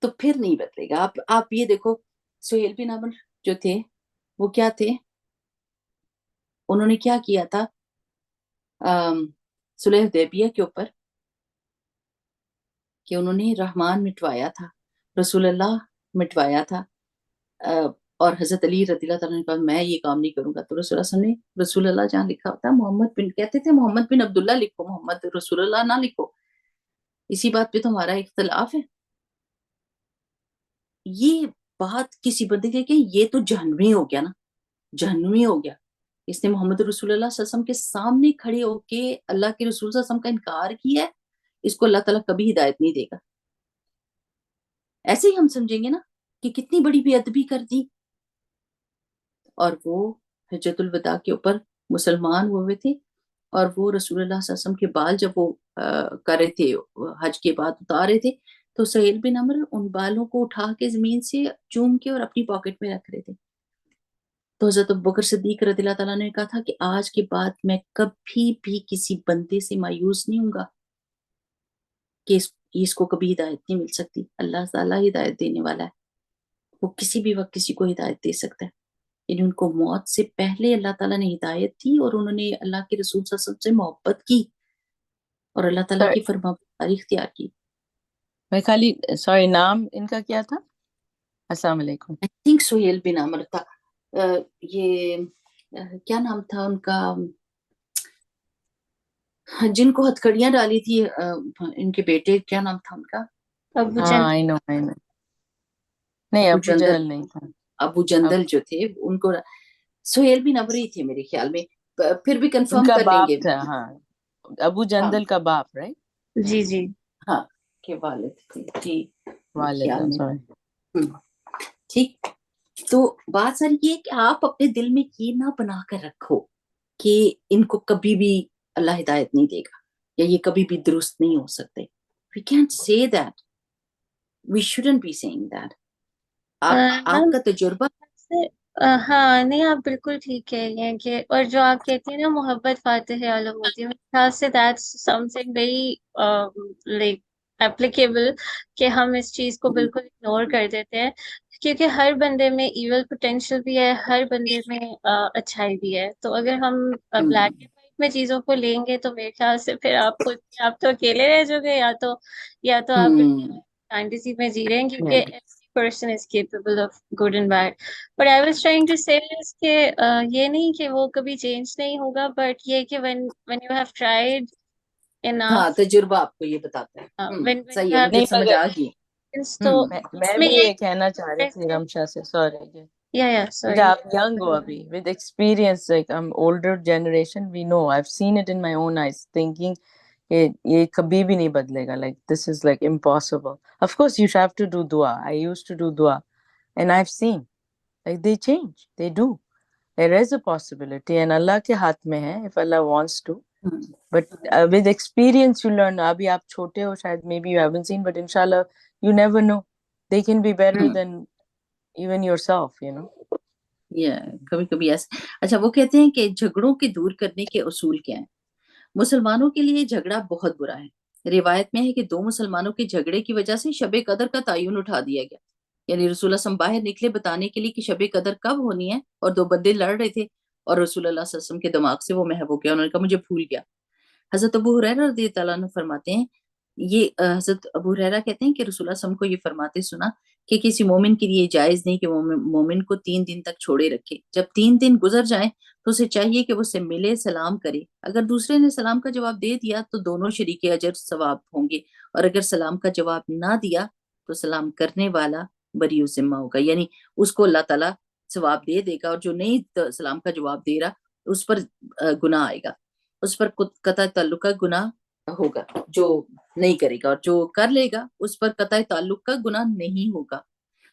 تو پھر نہیں بدلے گا۔ آپ یہ دیکھو سہیل بن عمر جو تھے وہ کیا تھے، انہوں نے کیا کیا تھا صلح حدیبیہ کے اوپر کہ انہوں نے رحمان مٹوایا تھا، رسول اللہ مٹوایا تھا، اور حضرت علی رضی اللہ تعالیٰ نے کہا میں یہ کام نہیں کروں گا، تو رسول اللہ صلی اللہ علیہ وسلم نے رسول اللہ جہاں لکھا ہوتا ہے محمد بن کہتے تھے محمد بن عبداللہ لکھو، محمد رسول اللہ نہ لکھو، اسی بات پہ تو ہمارا اختلاف ہے۔ یہ بات کسی بندے کے کہ یہ تو جہنمی ہو گیا نا، جہنمی ہو گیا، اس نے محمد رسول اللہ صلی اللہ علیہ وسلم کے سامنے کھڑے ہو کے اللہ کے رسول صلی اللہ علیہ وسلم کا انکار کیا ہے، اس کو اللہ تعالیٰ کبھی ہدایت نہیں دے گا۔ ایسے ہی ہم سمجھیں گے نا کہ کتنی بڑی بے ادبی کر دی، اور وہ حجت الوداع کے اوپر مسلمان ہوئے تھے، اور وہ رسول اللہ صلی اللہ علیہ وسلم کے بال جب وہ کر رہے تھے حج کے بعد اتار رہے تھے، تو سہیل بن عمر ان بالوں کو اٹھا کے زمین سے چوم کے اور اپنی پاکٹ میں رکھ رہے تھے، تو حضرت ابوبکر صدیق رضی اللہ تعالیٰ نے کہا تھا کہ آج کے بعد میں کبھی بھی کسی بندے سے مایوس نہیں ہوں گا کہ اس کو کبھی ہدایت نہیں مل سکتی، اللہ تعالیٰ ہدایت دینے والا ہے، وہ کسی بھی وقت کسی کو ہدایت دے سکتا ہے، یعنی ان کو موت سے پہلے اللہ تعالیٰ نے ہدایت دی، اور انہوں نے اللہ کے رسول صلی اللہ علیہ وسلم سے محبت کی اور اللہ تعالیٰ کی فرمانبرداری اختیار کی۔ میں خالی سوری نام ان کا کیا تھا؟ السلام علیکم۔ I think سہیل بن عمر تھا، یہ کیا نام تھا ان کا، جن کو ہتھکڑیاں ڈالی تھی ان کے بیٹے، کیا نام تھا ان کا؟ ابو ہاں جن آئی نو نہیں ابو ابو جندل، جہل نہیں تھا۔ ابو جندل جو تھے ان کو سہیل بن عمر ہی تھے میرے خیال میں، پھر بھی ان کنفرم کا کر لیں باپ گے۔ تھا، ہاں ابو ہاں جندل کا باپ، رائٹ؟ جی جی ہاں کے والد تھے جی میرے والد خیال میں۔ سوری۔ ٹھیک، تو بات ساری یہ کہ آپ اپنے دل میں یہ نہ بنا کر رکھو کہ ان کو کبھی بھی اللہ ہدایت نہیں دے گا یا یہ کبھی بھی درست نہیں ہو سکتے۔ We can't say that. We shouldn't be saying that. آپ میم کا تجربہ ہاں نہیں آپ بالکل ٹھیک کہہ رہی ہیں کہ، اور جو آپ کہتی ہیں نا محبت فاتح عالم ہوتی ہے، میرے خیال سے that's some thing very like applicable کہ ہم اس چیز کو بالکل اگنور کر دیتے ہیں، کیونکہ ہر بندے میں ایول پوٹینشیل بھی ہے، ہر بندے میں اچھائی بھی ہے. تو اگر ہم بلیک اینڈ وائٹ میں چیزوں کو لیں گے تو میرے خیال سے پھر آپ تو اکیلے رہ جاؤ گے، یا تو آپ فینٹیسی میں جی رہے ہیں، کیونکہ every person is capable of good and bad. But I was trying to say is کہ یہ نہیں کہ وہ کبھی چینج نہیں ہوگا، بٹ یہ کہ when you have tried ہاں enough, تجربہ آپ کو یہ بتاتا ہے. when صحیح you ہے، have مجھے نہیں سمجھ مگر آ گئی. تو میں میں بھی یہ یہ کہنا چاہ رہی تھی رمشا سے، سوری. یا بیٹا sorry. آپ ینگ ہو ابھی، with experience like I'm older generation, we know, I've seen it in my own eyes, thinking کہ یہ کبھی بھی نہیں بدلے گا, like this is like impossible. Of course you have to do dua. I used to do dua and I've seen like they change, they do. There is a possibility and اللہ کے ہاتھ میں ہے if Allah wants to. But with experience you learn. ابھی آپ چھوٹے ہو شاید, maybe you haven't seen, but inshallah you never know, they can be better than even yourself, you know. کبھی کبھی ایسا. اچھا وہ کہتے ہیں کہ جھگڑوں کے دور کرنے کے اصول کیا ہیں؟ مسلمانوں کے لیے جھگڑا بہت برا ہے. روایت میں ہے کہ 2 مسلمانوں کے جھگڑے کی وجہ سے شب قدر کا تعین اٹھا دیا گیا. یعنی رسول اللہ صلی اللہ علیہ وسلم باہر نکلے بتانے کے لیے کہ شب قدر کب ہونی ہے, اور 2 بندے لڑ رہے تھے اور رسول اللہ صلی اللہ علیہ وسلم کے دماغ سے وہ محو ہو گیا. انہوں نے کہا مجھے بھول گیا. حضرت ابو ہریرہ رضی اللہ عنہ فرماتے ہیں, یہ حضرت ابو ہریرہ کہتے ہیں کہ رسول اللہ صلی اللہ علیہ وسلم کو یہ فرماتے سنا کہ کسی مومن کے لیے جائز نہیں کہ مومن کو 3 دن تک چھوڑے رکھے. جب 3 دن گزر جائیں تو اسے چاہیے کہ وہ اس سے ملے, سلام کرے. اگر دوسرے نے سلام کا جواب دے دیا تو دونوں شریک اجر ثواب ہوں گے, اور اگر سلام کا جواب نہ دیا تو سلام کرنے والا بری ذمہ ہوگا. یعنی اس کو اللہ تعالیٰ ثواب دے دے گا, اور جو نہیں سلام کا جواب دے رہا اس پر گناہ آئے گا, اس پر قطع تعلق کا گناہ ہوگا جو نہیں کرے گا, اور جو کر لے گا اس پر قطع تعلق کا گناہ نہیں ہوگا.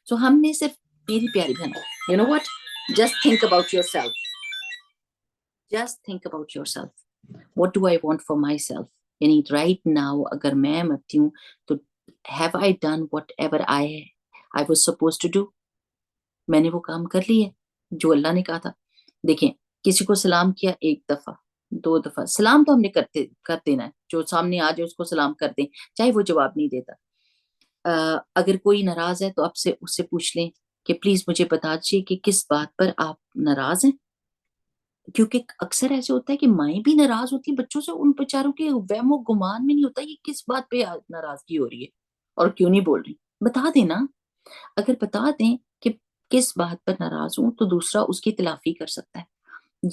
سو ہم نے صرف, میری پیاری بہن, you know what, just think about yourself, just think about yourself, what do I want for myself. یعنی رائٹ ناؤ اگر میں مرتی ہوں تو have I done whatever I was suppose to do. میں نے وہ کام کر لی ہے جو اللہ نے کہا تھا. دیکھیں کسی کو سلام کیا 1 دفعہ 2 دفعہ, سلام تو ہم نے کر دینا ہے, جو سامنے آ جائے اس کو سلام کر دیں چاہے وہ جواب نہیں دیتا. اگر کوئی ناراض ہے تو آپ سے اس سے پوچھ لیں کہ پلیز مجھے بتا دیجیے کہ کس بات پر آپ ناراض ہیں, کیونکہ اکثر ایسے ہوتا ہے کہ مائیں بھی ناراض ہوتی ہیں بچوں سے, ان بیچاروں کے وہم و گمان میں نہیں ہوتا یہ کس بات پہ ناراضگی ہو رہی ہے اور کیوں نہیں بول رہی. بتا دیں نا, اگر بتا دیں کہ کس بات پر ناراض ہوں تو دوسرا اس کی تلافی کر سکتا ہے.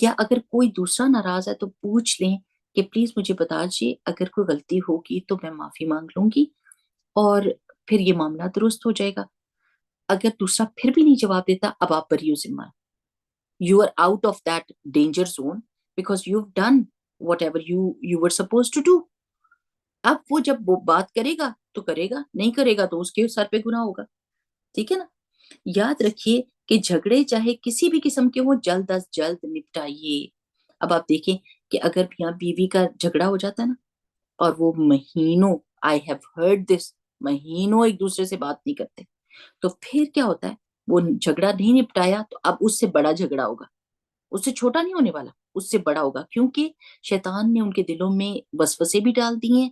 یا اگر کوئی دوسرا ناراض ہے تو پوچھ لیں کہ پلیز مجھے بتا دیجیے, اگر کوئی غلطی ہوگی تو میں معافی مانگ لوں گی اور پھر یہ معاملہ درست ہو جائے گا. اگر دوسرا پھر بھی نہیں جواب دیتا, اب آپ بری ذمہ, you are out of that danger zone because you've done whatever you were supposed to do. اب وہ جب وہ بات کرے گا تو کرے گا, نہیں کرے گا تو اس کے سر پہ گناہ ہوگا. ٹھیک ہے نا. یاد رکھیے کہ جھگڑے چاہے کسی بھی قسم کے ہوں جلد از جلد نپٹائیے. اب آپ دیکھیں کہ اگر میاں بیوی کا جھگڑا ہو جاتا ہے نا, اور وہ مہینوں, I have heard this, مہینوں ایک دوسرے سے بات نہیں کرتے, تو پھر کیا ہوتا ہے, وہ جھگڑا نہیں نپٹایا تو اب اس سے بڑا جھگڑا ہوگا, اس سے چھوٹا نہیں ہونے والا, اس سے بڑا ہوگا, کیونکہ شیطان نے ان کے دلوں میں وسوسے بھی ڈال دیے ہیں,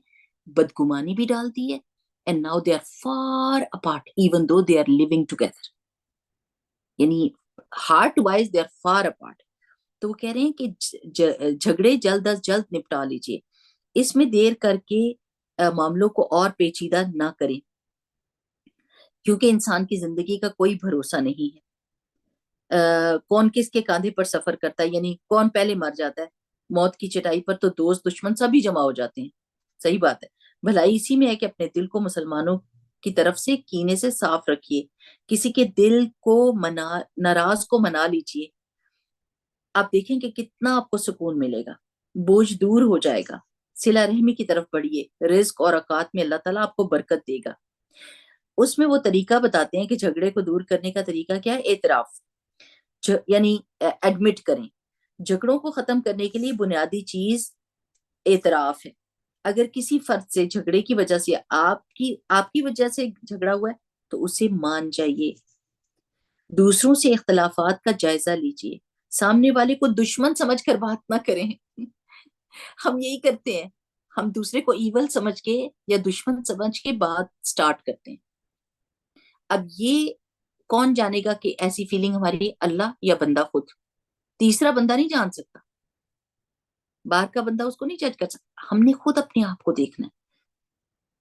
بدگمانی بھی ڈال دی ہے, and now they are far apart even though they are living together. یعنی heart wise they are far apart. تو وہ کہہ رہے ہیں کہ جھگڑے جلد از جلد نپٹا لیجئے, اس میں دیر کر کے معاملوں کو اور پیچیدہ نہ کریں, کیونکہ انسان کی زندگی کا کوئی بھروسہ نہیں ہے. کون کس کے کاندھے پر سفر کرتا ہے, یعنی کون پہلے مر جاتا ہے. موت کی چٹائی پر تو دوست دشمن سبھی جمع ہو جاتے ہیں. صحیح بات ہے. بھلائی اسی میں ہے کہ اپنے دل کو مسلمانوں کی طرف سے کینے سے صاف رکھیے, کسی کے دل کو ناراض کو منا لیجیے. آپ دیکھیں کہ کتنا آپ کو سکون ملے گا, بوجھ دور ہو جائے گا. صلہ رحمی کی طرف بڑھیے, رزق اور اوقات میں اللہ تعالیٰ آپ کو برکت دے گا. اس میں وہ طریقہ بتاتے ہیں کہ جھگڑے کو دور کرنے کا طریقہ کیا ہے, اعتراف, یعنی ایڈمٹ کریں. جھگڑوں کو ختم کرنے کے لیے بنیادی چیز اعتراف ہے. اگر کسی فرد سے جھگڑے کی وجہ سے آپ کی وجہ سے جھگڑا ہوا ہے تو اسے مان جائیے. دوسروں سے اختلافات کا جائزہ لیجیے, سامنے والے کو دشمن سمجھ کر بات نہ کریں. ہم یہی کرتے ہیں, ہم دوسرے کو ایول سمجھ کے یا دشمن سمجھ کے بات سٹارٹ کرتے ہیں. اب یہ کون جانے گا کہ ایسی فیلنگ ہماری اللہ یا بندہ خود؟ تیسرا بندہ نہیں جان سکتا، باہر کا بندہ اس کو نہیں جج کر سکتا، ہم نے خود اپنے آپ کو دیکھنا ہے.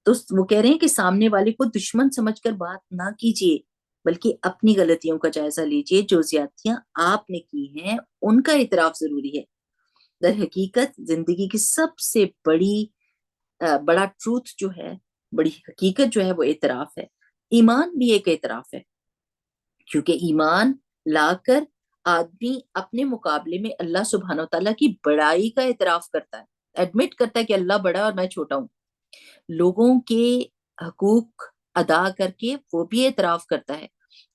تو وہ کہہ رہے ہیں کہ سامنے والے کو دشمن سمجھ کر بات نہ کیجیے، بلکہ اپنی غلطیوں کا جائزہ لیجیے. جو زیادتیاں آپ نے کی ہیں ان کا اعتراف ضروری ہے. در حقیقت زندگی کی سب سے بڑا ٹروتھ جو ہے، بڑی حقیقت جو ہے وہ اعتراف ہے. ایمان بھی ایک اعتراف ہے، کیونکہ ایمان لا کر آدمی اپنے مقابلے میں اللہ سبحانہ و تعالیٰ کی بڑائی کا اعتراف کرتا ہے، ایڈمٹ کرتا ہے کہ اللہ بڑا اور میں چھوٹا ہوں. لوگوں کے حقوق ادا کر کے وہ بھی اعتراف کرتا ہے،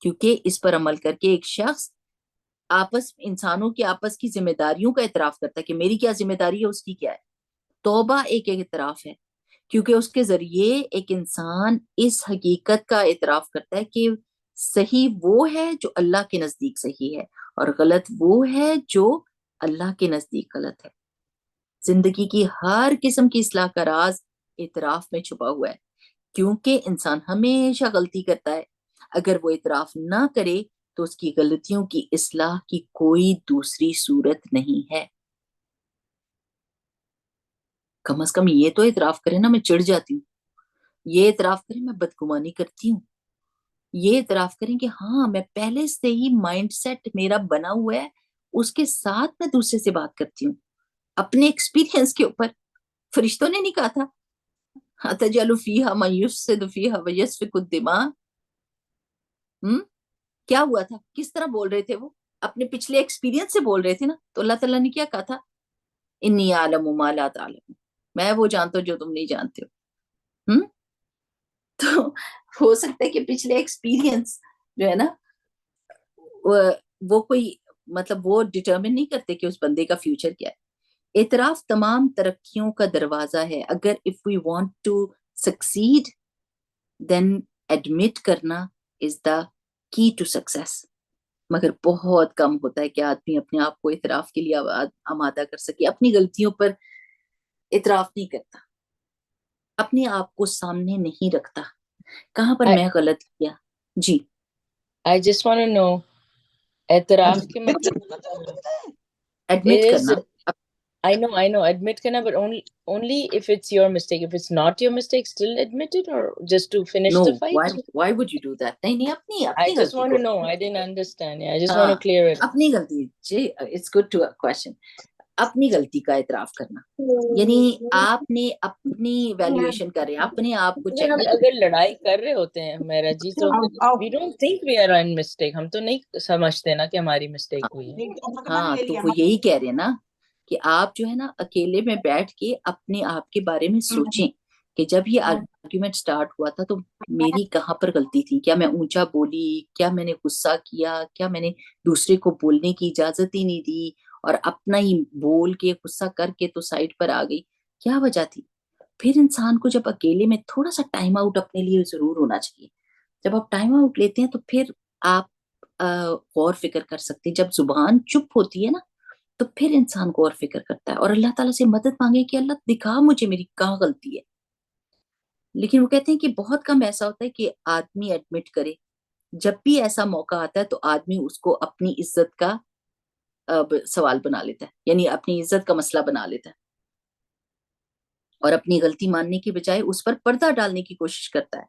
کیونکہ اس پر عمل کر کے ایک شخص انسانوں کے آپس کی ذمہ داریوں کا اعتراف کرتا ہے کہ میری کیا ذمہ داری ہے، اس کی کیا ہے. توبہ ایک اعتراف ہے، کیونکہ اس کے ذریعے ایک انسان اس حقیقت کا اعتراف کرتا ہے کہ صحیح وہ ہے جو اللہ کے نزدیک صحیح ہے، اور غلط وہ ہے جو اللہ کے نزدیک غلط ہے. زندگی کی ہر قسم کی اصلاح کا راز اعتراف میں چھپا ہوا ہے، کیونکہ انسان ہمیشہ غلطی کرتا ہے. اگر وہ اعتراف نہ کرے تو اس کی غلطیوں کی اصلاح کی کوئی دوسری صورت نہیں ہے. کم از کم یہ تو اعتراف کرے نا میں چڑھ جاتی ہوں، یہ اعتراف کریں میں بدگمانی کرتی ہوں، یہ اعتراف کریں کہ ہاں میں پہلے سے ہی مائنڈ سیٹ میرا بنا ہوا ہے، اس کے ساتھ میں دوسرے سے بات کرتی ہوں اپنے ایکسپیرینس کے اوپر. فرشتوں نے نہیں کہا تھا أَتَجْعَلُ فِيهَا مَن يُفْسِدُ فِيهَا وَيَسْفِكُ الدِّمَاءَ؟ کیا ہوا تھا؟ کس طرح بول رہے تھے؟ وہ اپنے پچھلے ایکسپیرینس سے بول رہے تھے نا. تو اللہ تعالیٰ نے کیا کہا تھا؟ انی اعلم ما لا تعلمون، میں وہ جانتا ہوں جو تم نہیں جانتے ہو. تو ہو سکتا ہے کہ پچھلے ایکسپیرینس جو ہے نا وہ کوئی مطلب وہ ڈٹرمن نہیں کرتے کہ اس بندے کا فیوچر کیا ہے. اعتراف تمام ترقیوں کا دروازہ ہے. اگر if we want to succeed then admit کرنا is the key to success. مگر بہت کم ہوتا ہے کہ آدمی اپنے آپ کو اعتراف کے لیے آمادہ کر سکے. اپنی غلطیوں پر اعتراف نہیں کرتا، اپنے آپ کو سامنے نہیں رکھتا کہاں پر میں غلط کیا. جی I just want to know اعتراف کے مطلب ایڈمٹ it is کرنا. I know admit کرنا, but only if it's your mistake. If it's not your mistake, still admit it, or just to finish No, the fight? why would you do that? نہیں I اپنی just غلطی want کو to know. I didn't understand. Yeah, I just want to clear it. اپنی غلطی. جی it's good to question. اپنی غلطی کا اعتراف کرنا یعنی آپ نے اپنی ویلیویشن کریں، اپنے آپ کو چیک ہم کریں. اگر لڑائی کر رہے ہوتے ہیں میرا جی تو we don't think we are in mistake. ہم تو نہیں سمجھتے نا کہ ہماری مسٹیک ہوئی ہے. ہاں تو وہ یہی کہہ رہے ہیں نا کہ آپ جو ہے نا اکیلے میں بیٹھ کے اپنے آپ کے بارے میں سوچیں کہ جب یہ آرگیومنٹ سٹارٹ ہوا تھا تو میری کہاں پر غلطی تھی. کیا میں اونچا بولی؟ کیا میں نے غصہ کیا؟ کیا میں نے دوسرے کو بولنے کی اجازت ہی نہیں دی اور اپنا ہی بول کے غصہ کر کے تو سائڈ پر آ گئی؟ کیا وجہ تھی؟ پھر انسان کو جب اکیلے میں تھوڑا سا ٹائم آؤٹ اپنے لیے ضرور ہونا چاہیے. جب آپ ٹائم آؤٹ لیتے ہیں تو پھر آپ غور فکر کر سکتے ہیں. جب زبان چپ ہوتی ہے نا تو پھر انسان غور فکر کرتا ہے اور اللہ تعالیٰ سے مدد مانگے کہ اللہ دکھا مجھے میری کہاں غلطی ہے. لیکن وہ کہتے ہیں کہ بہت کم ایسا ہوتا ہے کہ آدمی ایڈمٹ کرے. جب بھی ایسا موقع آتا ہے تو آدمی اس کو اپنی عزت کا سوال بنا لیتا ہے، یعنی اپنی عزت کا مسئلہ بنا لیتا ہے اور اپنی غلطی ماننے کے بجائے اس پر پردہ ڈالنے کی کوشش کرتا ہے.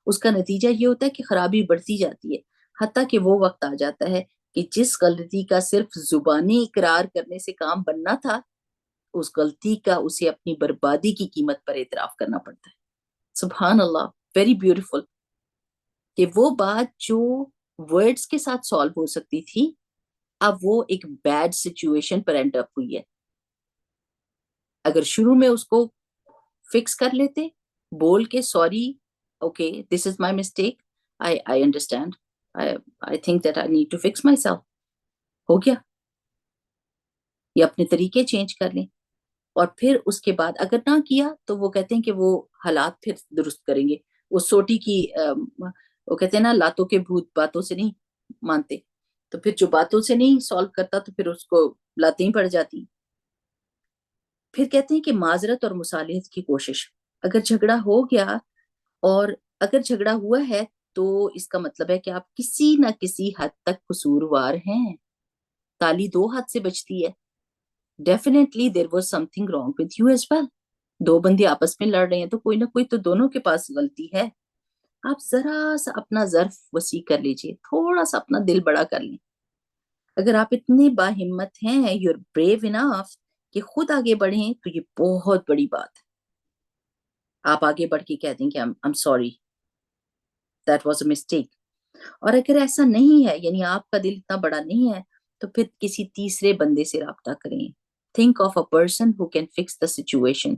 اس کا نتیجہ یہ ہوتا ہے کہ خرابی بڑھتی جاتی ہے، حتیٰ کہ وہ وقت آ جاتا ہے کہ جس غلطی کا صرف زبانی اقرار کرنے سے کام بننا تھا اس غلطی کا اسے اپنی بربادی کی قیمت پر اعتراف کرنا پڑتا ہے. سبحان اللہ، ویری بیوٹیفل کہ وہ بات جو ورڈز کے ساتھ سالو ہو سکتی تھی اب وہ ایک بیڈ سچویشن پر اینڈ اپ ہوئی ہے. اگر شروع میں اس کو فکس کر لیتے بول کے sorry okay this is my mistake I understand I think that I need to fix myself. ہو گیا. یا اپنے طریقے چینج کر لیں اور پھر اس کے بعد اگر نہ کیا تو وہ کہتے ہیں کہ وہ حالات پھر درست کریں گے. وہ سوٹی کی وہ کہتے ہیں نا لاتوں کے بھوت باتوں سے نہیں مانتے، تو پھر جو باتوں سے نہیں سالو کرتا تو پھر اس کو لاتیں ہی پڑ جاتی. پھر کہتے ہیں کہ معذرت اور مصالحت کی کوشش. اگر جھگڑا ہو گیا اور اگر جھگڑا ہوا ہے تو اس کا مطلب ہے کہ آپ کسی نہ کسی حد تک قصوروار ہیں. تالی دو ہاتھ سے بجتی ہے. Definitely there was something wrong with you as well. دو بندے آپس میں لڑ رہے ہیں تو کوئی نہ کوئی تو دونوں کے پاس غلطی ہے. آپ ذرا سا اپنا ظرف وسیع کر لیجئے, تھوڑا سا اپنا دل بڑا کر لیں. اگر آپ اتنے باہمت ہیں, یو آر بریو انف کہ خود آگے بڑھیں, تو یہ بہت بڑی بات ہے. آپ آگے بڑھ کے کہہ دیں کہ I'm sorry, that was a mistake. اور اگر ایسا نہیں ہے, یعنی آپ کا دل اتنا بڑا نہیں ہے, تو پھر کسی تیسرے بندے سے رابطہ کریں. Think of a person who can fix the situation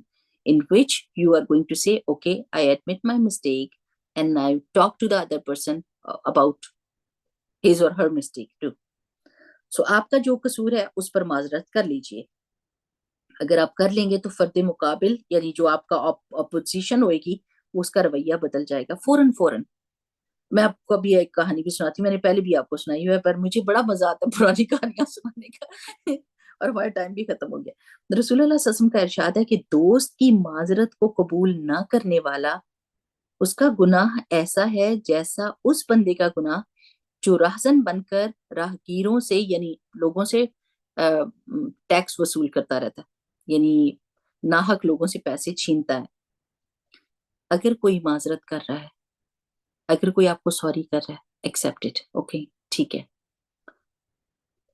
in which you are going to say, okay, I admit my mistake and I talk to the other person about his or her mistake too. So آپ کا جو قصور ہے اس پر معذرت کر لیجئے. اگر آپ کر لیں گے تو فرد مقابل, یعنی جو آپ کا اپوزیشن ہوئے گی, اس کا رویہ بدل جائے گا فوراً. میں آپ کو ابھی ایک کہانی بھی سناتی ہوں, میں نے پہلے بھی آپ کو سنائی ہوئی ہے, پر مجھے بڑا مزہ آتا ہے پرانی کہانیاں سنانے کا اور ہمارا ٹائم بھی ختم ہو گیا. رسول اللہ صلی اللہ علیہ وسلم کا ارشاد ہے کہ دوست کی معذرت کو قبول نہ کرنے والا, اس کا گناہ ایسا ہے جیسا اس بندے کا گناہ جو راہزن بن کر راہگیروں سے, یعنی لوگوں سے ٹیکس وصول کرتا رہتا ہے, یعنی ناحق لوگوں سے پیسے چھینتا ہے. اگر کوئی معذرت کر رہا ہے, اگر کوئی آپ کو سوری کر رہا ہے, ایکسپٹ اٹ, اوکے ٹھیک ہے,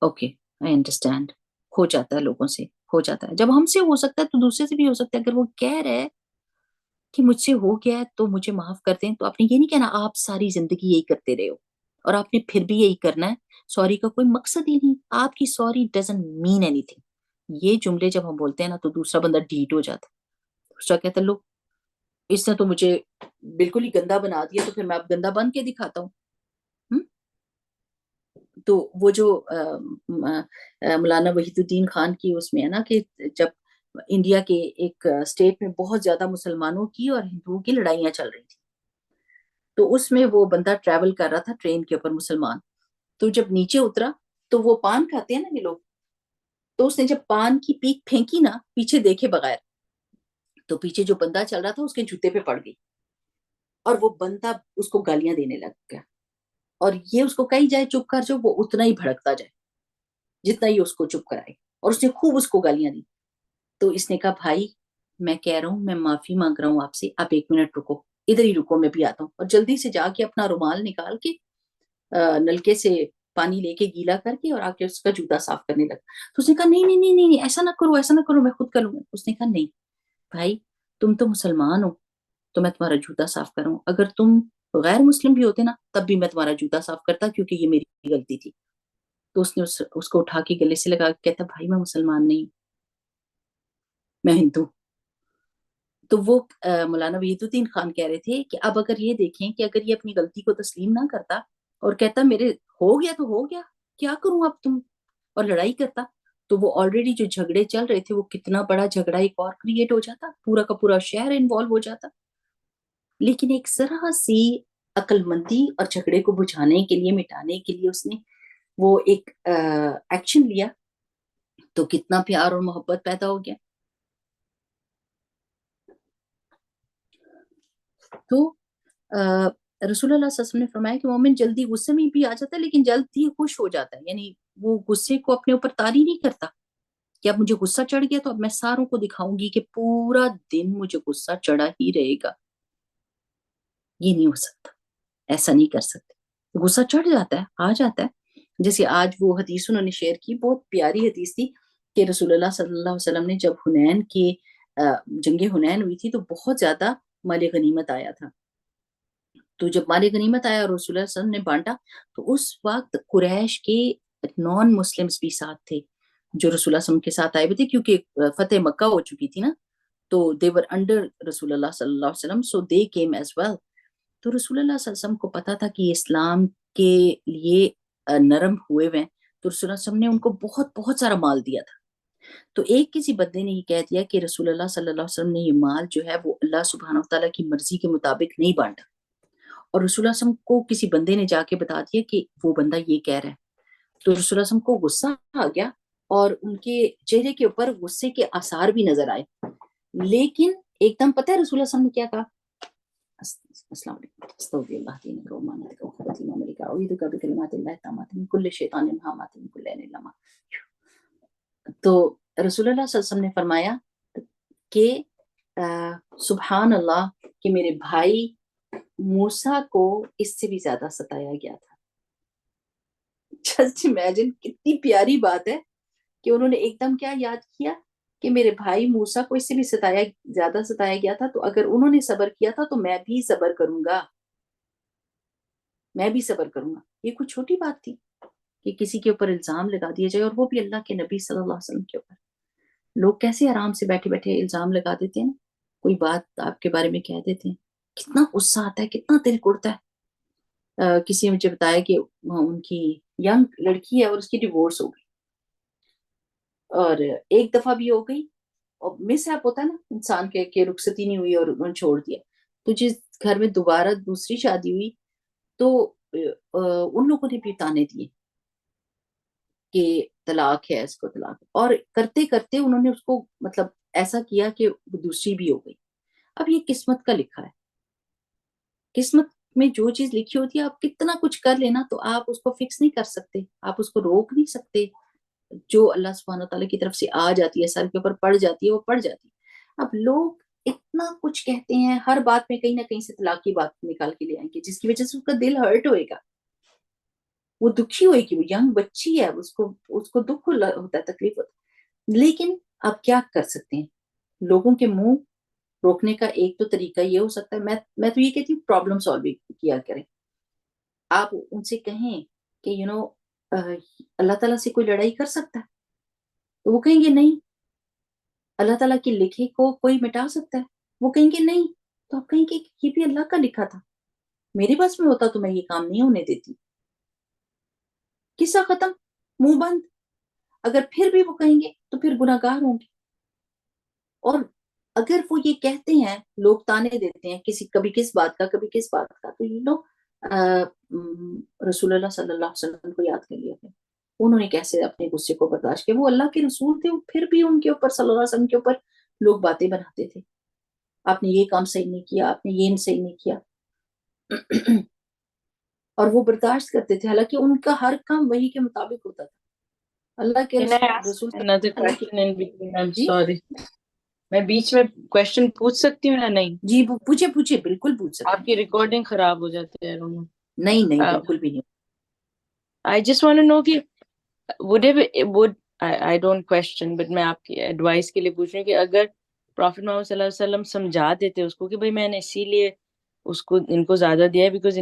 اوکے آئی انڈرسٹینڈ. ہو جاتا ہے, لوگوں سے ہو جاتا ہے. جب ہم سے ہو سکتا ہے تو دوسرے سے بھی ہو سکتا ہے. اگر وہ کہہ رہے ہیں کہ مجھ سے ہو گیا ہے تو مجھے معاف کر دیں, تو آپ نے یہ نہیں کہنا آپ ساری زندگی یہی کرتے رہے ہو اور آپ نے پھر بھی یہی کرنا ہے. سوری کا کوئی مقصد ہی نہیں. آپ کی sorry doesn't mean any thing. یہ جملے جب ہم بولتے ہیں نا تو دوسرا بندہ ڈیٹ ہو جاتا ہے. دوسرا کہتا ہے لو اس نے تو مجھے بالکل ہی گندا بنا دیا, تو پھر میں اب گندا بن کے دکھاتا ہوں. تو وہ جو مولانا وحید الدین خان کی اس میں ہے نا, کہ جب انڈیا کے ایک اسٹیٹ میں بہت زیادہ مسلمانوں کی اور ہندوؤں کی لڑائیاں چل رہی تھی, تو اس میں وہ بندہ ٹریول کر رہا تھا ٹرین کے اوپر, مسلمان. تو جب نیچے اترا تو وہ پان کھاتے ہیں نا یہ لوگ, تو اس نے جب پان کی پیک پھینکی نا پیچھے دیکھے بغیر, تو پیچھے جو بندہ چل رہا تھا اس کے جوتے پہ پڑ گئی, اور وہ بندہ اس کو گالیاں دینے لگ گیا. اور یہ اس کو کہی جائے چپ کر جو, وہ اتنا ہی بھڑکتا جائے جتنا ہی اس کو چپ کرائے, اور اس نے خوب اس کو گالیاں دی. تو اس نے کہا بھائی میں کہہ رہا ہوں, میں معافی مانگ رہا ہوں آپ سے, آپ 1 منٹ رکو, ادھر ہی رکو, میں بھی آتا ہوں. اور جلدی سے جا کے اپنا رومال نکال کے نلکے سے پانی لے کے گیلا کر کے اور آ کے اس کا جوتا صاف کرنے لگا. تو اس نے کہا نہیں نہیں نہیں نہیں ایسا نہ کرو, ایسا نہ کرو, میں خود کر لوں گا. اس نے کہا نہیں بھائی تم تو مسلمان ہو, تو میں تمہارا جوتا صاف کروں. اگر تم غیر مسلم بھی ہوتے نا تب بھی میں تمہارا جوتا صاف کرتا, کیونکہ یہ میری غلطی تھی. تو اس نے اس کو اٹھا کے گلے سے لگا, کہتا بھائی میں مسلمان نہیں, میں ہندو. تو وہ مولانا وحید الدین خان کہہ رہے تھے کہ اب اگر یہ دیکھیں کہ اگر یہ اپنی غلطی کو تسلیم نہ کرتا اور کہتا میرے ہو گیا تو ہو گیا, کیا کروں اب تم, اور لڑائی کرتا, تو وہ آلریڈی جو جھگڑے چل رہے تھے وہ کتنا بڑا جھگڑا ایک اور کریٹ ہو جاتا, پورا کا پورا شہر انوالو ہو جاتا. لیکن ایک ذرا سی عقل مندی اور جھگڑے کو بجھانے کے لیے, مٹانے کے لیے اس نے وہ ایک ایکشن لیا, تو کتنا پیار اور محبت پیدا ہو گیا. تو رسول اللہ صلی اللہ علیہ وسلم نے فرمایا کہ مومن جلدی غصے میں بھی آ جاتا ہے لیکن جلد ہی خوش ہو جاتا ہے, یعنی وہ غصے کو اپنے اوپر طاری نہیں کرتا کہ اب مجھے غصہ چڑھ گیا تو اب میں ساروں کو دکھاؤں گی کہ پورا دن مجھے غصہ چڑھا ہی رہے گا. یہ نہیں ہو سکتا, ایسا نہیں کر سکتے. غصہ چڑھ جاتا ہے, آ جاتا ہے. جیسے آج وہ حدیث انہوں نے شیئر کی, بہت پیاری حدیث تھی کہ رسول اللہ صلی اللہ علیہ وسلم نے جب حنین کے جنگ حنین ہوئی تھی تو بہت زیادہ مال غنیمت آیا تھا. تو جب مال غنیمت آیا اور رسول اللہ صلی اللہ علیہ وسلم نے بانٹا, تو اس وقت قریش کے نان مسلمز بھی ساتھ تھے جو رسول اللہ صلی اللہ علیہ وسلم کے ساتھ آئے ہوئے تھے, کیونکہ فتح مکہ ہو چکی تھی نا, تو they were under رسول اللہ صلی اللہ علیہ وسلم, so they came as well. تو رسول اللہ صلی اللہ علیہ وسلم کو پتا تھا کہ اسلام کے لیے نرم ہوئے ہوئے ہیں, تو رسول اللہ صلی اللہ علیہ وسلم نے ان کو بہت بہت سارا مال دیا تھا. تو ایک کسی بندے نے یہ کہہ دیا کہ رسول اللہ صلی اللہ علیہ وسلم نے یہ مال جو ہے وہ اللہ سبحانہ وتعالیٰ کی مرضی کے مطابق نہیں بانٹا, اور رسول اللہ صلی اللہ علیہ وسلم کو کسی بندے نے جا کے بتا دیا کہ وہ بندہ یہ کہہ رہا ہے. تو رسول اللہ صلی اللہ علیہ وسلم کو غصہ آ گیا اور ان کے چہرے کے اوپر غصے کے آثار بھی نظر آئے. لیکن ایک دم پتہ ہے رسول اللہ صلی اللہ علیہ وسلم نے کیا کہا؟ السلام علیکم استغفر اللہ دینک و امانتک و خبرتی عملک اعوذ بکلمات اللہ التامات من کل شیطان ہامات من کل عین لامہ. تو رسول اللہ صلی اللہ علیہ وسلم نے فرمایا کہ سبحان اللہ کہ میرے بھائی موسیٰ کو اس سے بھی زیادہ ستایا گیا تھا. جسٹ امیجن کتنی پیاری بات ہے کہ انہوں نے ایک دم کیا یاد کیا کہ میرے بھائی موسیٰ کو اس سے بھی زیادہ ستایا گیا تھا, تو اگر انہوں نے صبر کیا تھا تو میں بھی صبر کروں گا, میں بھی صبر کروں گا. یہ کوئی چھوٹی بات تھی کہ کسی کے اوپر الزام لگا دیا جائے, اور وہ بھی اللہ کے نبی صلی اللہ علیہ وسلم کے اوپر. لوگ کیسے آرام سے بیٹھے بیٹھے الزام لگا دیتے ہیں نا, کوئی بات آپ کے بارے میں کہہ دیتے ہیں, کتنا غصہ آتا ہے, کتنا دل کڑتا ہے. کسی نے مجھے بتایا کہ ان کی ینگ لڑکی ہے اور اس کی ڈیورس ہو گئی, اور ایک دفعہ بھی ہو گئی, اور مس ہیپ ہوتا ہے نا انسان کے کہ رخصتی نہیں ہوئی اور انہوں نے چھوڑ دیا. تو جس گھر میں دوبارہ دوسری شادی ہوئی تو ان لوگوں نے بھی تانے دیے کہ طلاق ہے, اس کو طلاق ہے, اور کرتے کرتے انہوں نے اس کو مطلب ایسا کیا کہ دوسری بھی ہو گئی. اب یہ قسمت کا لکھا ہے, قسمت میں جو چیز لکھی ہوتی ہے آپ کتنا کچھ کر لینا تو آپ اس کو فکس نہیں کر سکتے, آپ اس کو روک نہیں سکتے. جو اللہ سبحانہ وتعالیٰ کی طرف سے آ جاتی ہے, سر کے اوپر پڑ جاتی ہے, وہ پڑ جاتی ہے. اب لوگ اتنا کچھ کہتے ہیں, ہر بات میں کہیں نہ کہیں سے طلاق کی بات نکال کے لے آئیں گے, جس کی وجہ سے اس کا دل ہرٹ ہوئے گا, وہ دکھی ہوئے گی. وہ ینگ بچی ہے, اس کو دکھ ہوتا ہے, تکلیف ہوتا ہے. لیکن آپ کیا کر سکتے ہیں؟ لوگوں کے منہ روکنے کا ایک تو طریقہ یہ ہو سکتا ہے, میں تو یہ کہتی ہوں پرابلم سالونگ کیا کریں. آپ ان سے کہیں کہ اللہ تعالیٰ سے کوئی لڑائی کر سکتا ہے؟ تو وہ کہیں گے نہیں. اللہ تعالیٰ کی لکھے کو کوئی مٹا سکتا ہے؟ وہ کہیں گے نہیں. تو آپ کہیں گے یہ بھی اللہ کا لکھا تھا, میرے پاس میں ہوتا تو میں یہ کام نہیں ہونے دیتی. قصہ ختم, منہ بند. اگر پھر بھی وہ کہیں گے تو پھر گناہگار ہوں گے. اور اگر وہ یہ کہتے ہیں, لوگ تانے دیتے ہیں کبھی کس بات کا, کبھی کس بات کا, تو رسول اللہ صلی اللہ علیہ وسلم کو یاد کر لیا. انہوں نے کیسے اپنے غصے کو برداشت کیا, وہ اللہ کے رسول تھے, پھر بھی ان کے اوپر صلی اللہ علیہ وسلم کے اوپر لوگ باتیں بناتے تھے, آپ نے یہ کام صحیح نہیں کیا, آپ نے یہ صحیح نہیں کیا, اور وہ برداشت کرتے تھے, حالانکہ ان کا ہر کام وہی کے مطابق ہوتا تھا. اللہ کے Can I ask رسول another اللہ کے question in between? I'm G sorry. میں بیچ میں کوشچن پوچھ سکتی ہوں یا نہیں؟ جی پوچھے بالکل پوچھ سکتے آپ کی ریکارڈنگ خراب ہو جاتی ہے. نہیں بالکل بھی نہیں. I just want to know کہ I don't question, but میں آپ کی ایڈوائس کے لیے پوچھ رہی ہوں کہ اگر پروفیٹ محمد صلی اللہ علیہ وسلم سمجھا دیتے اس کو کہ بھائی میں نے اسی لیے اس کو ان کو زیادہ دیا ہے because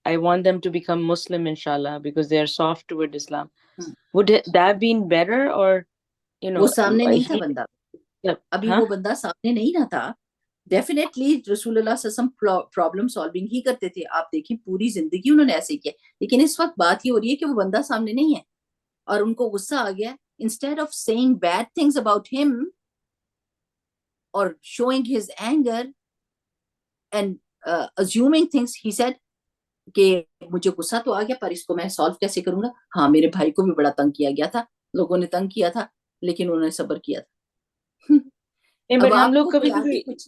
I want them to become Muslim inshallah because they are soft toward Islam. Would that have been better or وہ سامنے نہیں تھا بندہ, ابھی ہاں وہ بندہ سامنے نہیں نہ تھا. ڈیفینیٹلی رسول اللہ صلی اللہ علیہ وسلم پرابلم سالونگ ہی کرتے تھے. آپ دیکھیں پوری زندگی انہوں نے ایسے کیا, لیکن اس وقت بات یہ ہو رہی ہے کہ وہ بندہ سامنے نہیں ہے اور ان کو غصہ آ گیا. Instead of seeing bad things about ہم اور showing his anger and assuming things, he said کہ مجھے غصہ تو آ گیا پر اس کو میں سالو کیسے کروں گا. ہاں میرے بھائی کو بھی بڑا تنگ کیا گیا تھا, لوگوں نے تنگ کیا تھا, لیکن انہوں نے صبر کیا تھا. بٹ ہم آپ لوگ کو کبھی کوئی کبھی آگے کچھ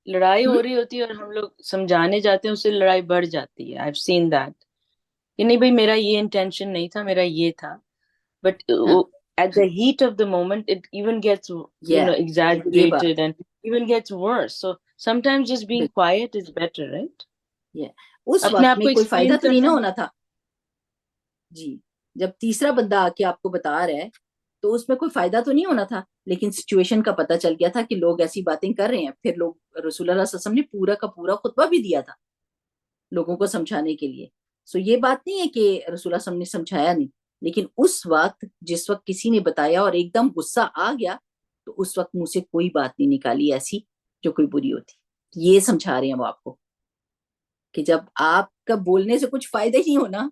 لڑائی ہو رہی ہوتی ہے اور ہم لوگ سمجھانے جاتے ہیں, اس سے لڑائی بڑھ جاتی ہے. I've seen that کہ نہیں بھائی میرا یہ انٹینشن نہیں تھا, میرا یہ تھا, but at the heat of the moment it even gets یہ exaggerated بات and even gets worse. So sometimes just being quiet is better, right? اس اپنے وقت آپ میں کو کوئی فائدہ ایکسپلین تو نہیں نہ کرنا. ہونا تھا. جی جب تیسرا بندہ آ کے آپ کو بتا رہا ہے تو اس میں کوئی فائدہ تو نہیں ہونا تھا, لیکن سچویشن کا پتہ چل گیا تھا کہ لوگ ایسی باتیں کر رہے ہیں. پھر لوگ رسول اللہ صلی اللہ علیہ وسلم نے پورا کا پورا خطبہ بھی دیا تھا لوگوں کو سمجھانے کے لیے. سو یہ بات نہیں ہے کہ رسول اللہ صلی اللہ علیہ وسلم نے سمجھایا نہیں, لیکن اس وقت جس وقت کسی نے بتایا اور ایک دم غصہ آ گیا تو اس وقت منہ سے کوئی بات نہیں نکالی ایسی جو کوئی بری ہوتی. یہ سمجھا رہے ہیں وہ آپ کو کہ جب آپ کا بولنے سے کچھ فائدہ ہی نہیں ہونا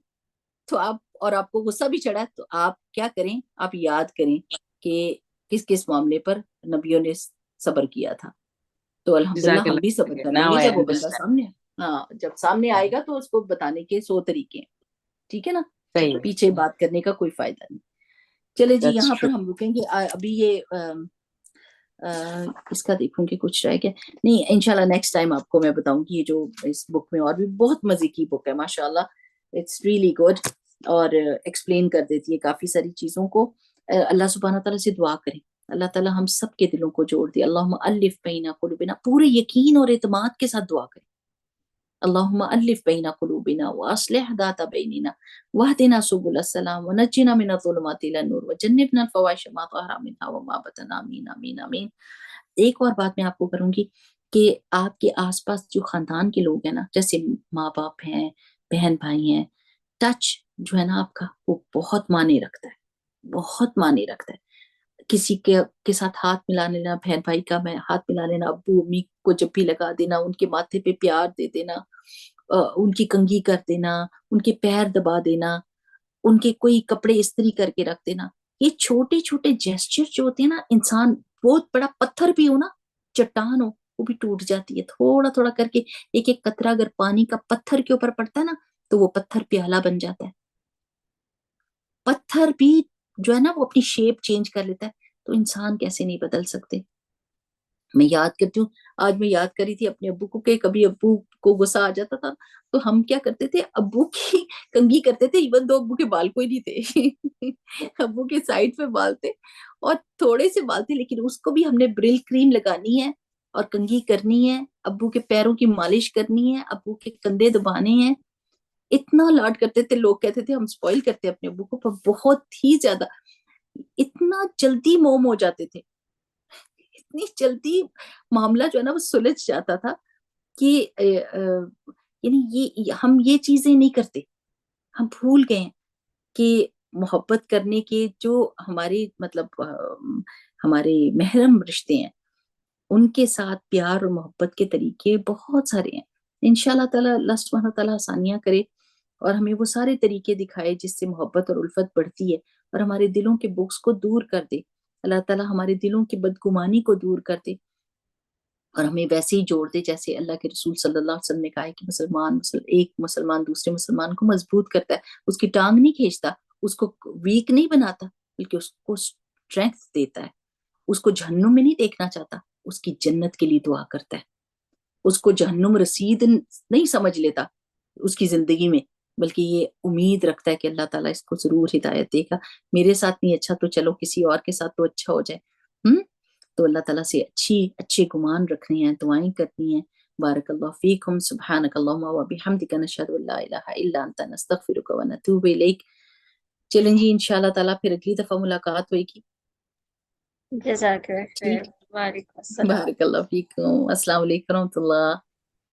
تو آپ کو غصہ بھی چڑھا تو آپ کیا کریں, آپ یاد کریں کہ کس کس معاملے پر نبیوں نے صبر کیا تھا. تو الحمدللہ ہم بھی صبر کر لیں Now گے I جب وہ بندہ understand. سامنے جب سامنے آئے گا تو اس کو بتانے کے 100 طریقے ہیں. ٹھیک ہے نا, صحیح. پیچھے بات کرنے کا کوئی فائدہ نہیں. چلے جی That's یہاں پر true. ہم رکیں گے. ابھی یہ اس کا دیکھوں کہ کچھ رہ گیا نہیں. انشاءاللہ نیکسٹ ٹائم آپ کو میں بتاؤں گی. یہ جو اس بک میں اور بھی بہت مزے کی بک ہے ماشاءاللہ, اٹس ریئلی گڈ, اور ایکسپلین کر دیتی ہے کافی ساری چیزوں کو. اللہ سبحانہ تعالیٰ سے دعا کریں, اللہ تعالیٰ ہم سب کے دلوں کو جوڑ دے. اللہم الف بین قلوبنا, پورے یقین اور اعتماد کے ساتھ دعا کریں. اللہم الف بین قلوبنا واصلح ذات بیننا واہدنا سبل السلام ونجنا من الظلمات الى النور وجنبنا الفواحش ما ظهر منها وما بطن. آمین آمین آمین. ایک اور بات میں آپ کو کروں گی کہ آپ کے آس پاس جو خاندان کے لوگ ہیں نا, جیسے ماں باپ ہیں, بہن بھائی ہیں, ٹچ جو ہے نا آپ کا وہ بہت معنی رکھتا ہے, بہت معنی رکھتا ہے. کسی کے ساتھ ہاتھ ملا لینا, بہن بھائی کا میں ہاتھ ملا لینا, ابو امی کو جب بھی لگا دینا, ان کے ماتھے پہ پیار دے دینا, ان کی کنگھی کر دینا, ان کے پیر دبا دینا, ان کے کوئی کپڑے استری کر کے رکھ دینا. یہ چھوٹے چھوٹے جیسچر جو ہوتے ہیں نا, انسان بہت بڑا پتھر بھی ہو نا, چٹان ہو, وہ بھی ٹوٹ جاتی ہے تھوڑا تھوڑا کر کے. ایک ایک قطرہ اگر پانی کا پتھر کے اوپر پڑتا ہے نا, تو وہ پتھر پیالہ بن جاتا ہے. پتھر بھی جو ہے نا وہ اپنی شیپ چینج کر لیتا ہے, تو انسان کیسے نہیں بدل سکتے. میں یاد کرتی ہوں, آج میں یاد کری تھی اپنے ابو کو, کہ کبھی ابو کو غصہ آ جاتا تھا تو ہم کیا کرتے تھے, ابو کی کنگھی کرتے تھے, ایون دو ابو کے بال کوئی نہیں تھے ابو کے سائڈ پہ بال تھے اور تھوڑے سے بال تھے, لیکن اس کو بھی ہم نے برل کریم لگانی ہے اور کنگھی کرنی ہے, ابو کے پیروں کی مالش کرنی ہے, ابو کے کندھے دبانے ہیں. اتنا لاڈ کرتے تھے, لوگ کہتے تھے ہم سپوائل کرتے اپنے ابو کو, پر بہت ہی زیادہ. اتنا جلدی موم ہو جاتے تھے, اتنی جلدی معاملہ جو ہے نا وہ سلجھ جاتا تھا کہ یعنی ہم یہ چیزیں نہیں کرتے. ہم بھول گئے کہ محبت کرنے کے جو ہمارے مطلب ہمارے محرم رشتے ہیں, ان کے ساتھ پیار اور محبت کے طریقے بہت سارے ہیں. انشاءاللہ تعالیٰ اللہ سبحانہ تعالیٰ آسانیاں کرے اور ہمیں وہ سارے طریقے دکھائے جس سے محبت اور الفت بڑھتی ہے, اور ہمارے دلوں کے بغض کو دور کر دے. اللہ تعالیٰ ہمارے دلوں کی بدگمانی کو دور کر دے اور ہمیں ویسے ہی جوڑ دے جیسے اللہ کے رسول صلی اللہ علیہ وسلم نے کہا ہے کہ ایک مسلمان دوسرے مسلمان کو مضبوط کرتا ہے, اس کی ٹانگ نہیں کھینچتا, اس کو ویک نہیں بناتا, بلکہ اس کو اسٹرینتھ دیتا ہے. اس کو جہنم میں نہیں دیکھنا چاہتا, اس کی جنت کے لیے دعا کرتا ہے. اس کو جہنم رسید نہیں سمجھ لیتا اس کی زندگی میں, بلکہ یہ امید رکھتا ہے کہ اللہ تعالیٰ اس کو ضرور ہدایت دے گا. میرے ساتھ نہیں اچھا تو چلو کسی اور کے ساتھ تو اچھا ہو جائے. تو اللہ تعالیٰ سے اچھے گمان رکھنے ہیں, دعائیں کرنی ہیں. بارک اللہ فیکم, سبحانک اللہم و بحمدک, نشہد ان لا الہ الا انت, نستغفرک و نتوب الیک. چلیں جی انشاءاللہ تعالیٰ پھر اگلی دفعہ ملاقات ہوئے گی. جزاک اللہ خیر. وعلیکم السلام. بارک اللہ فیکم. السلام علیکم و رحمۃ اللہ.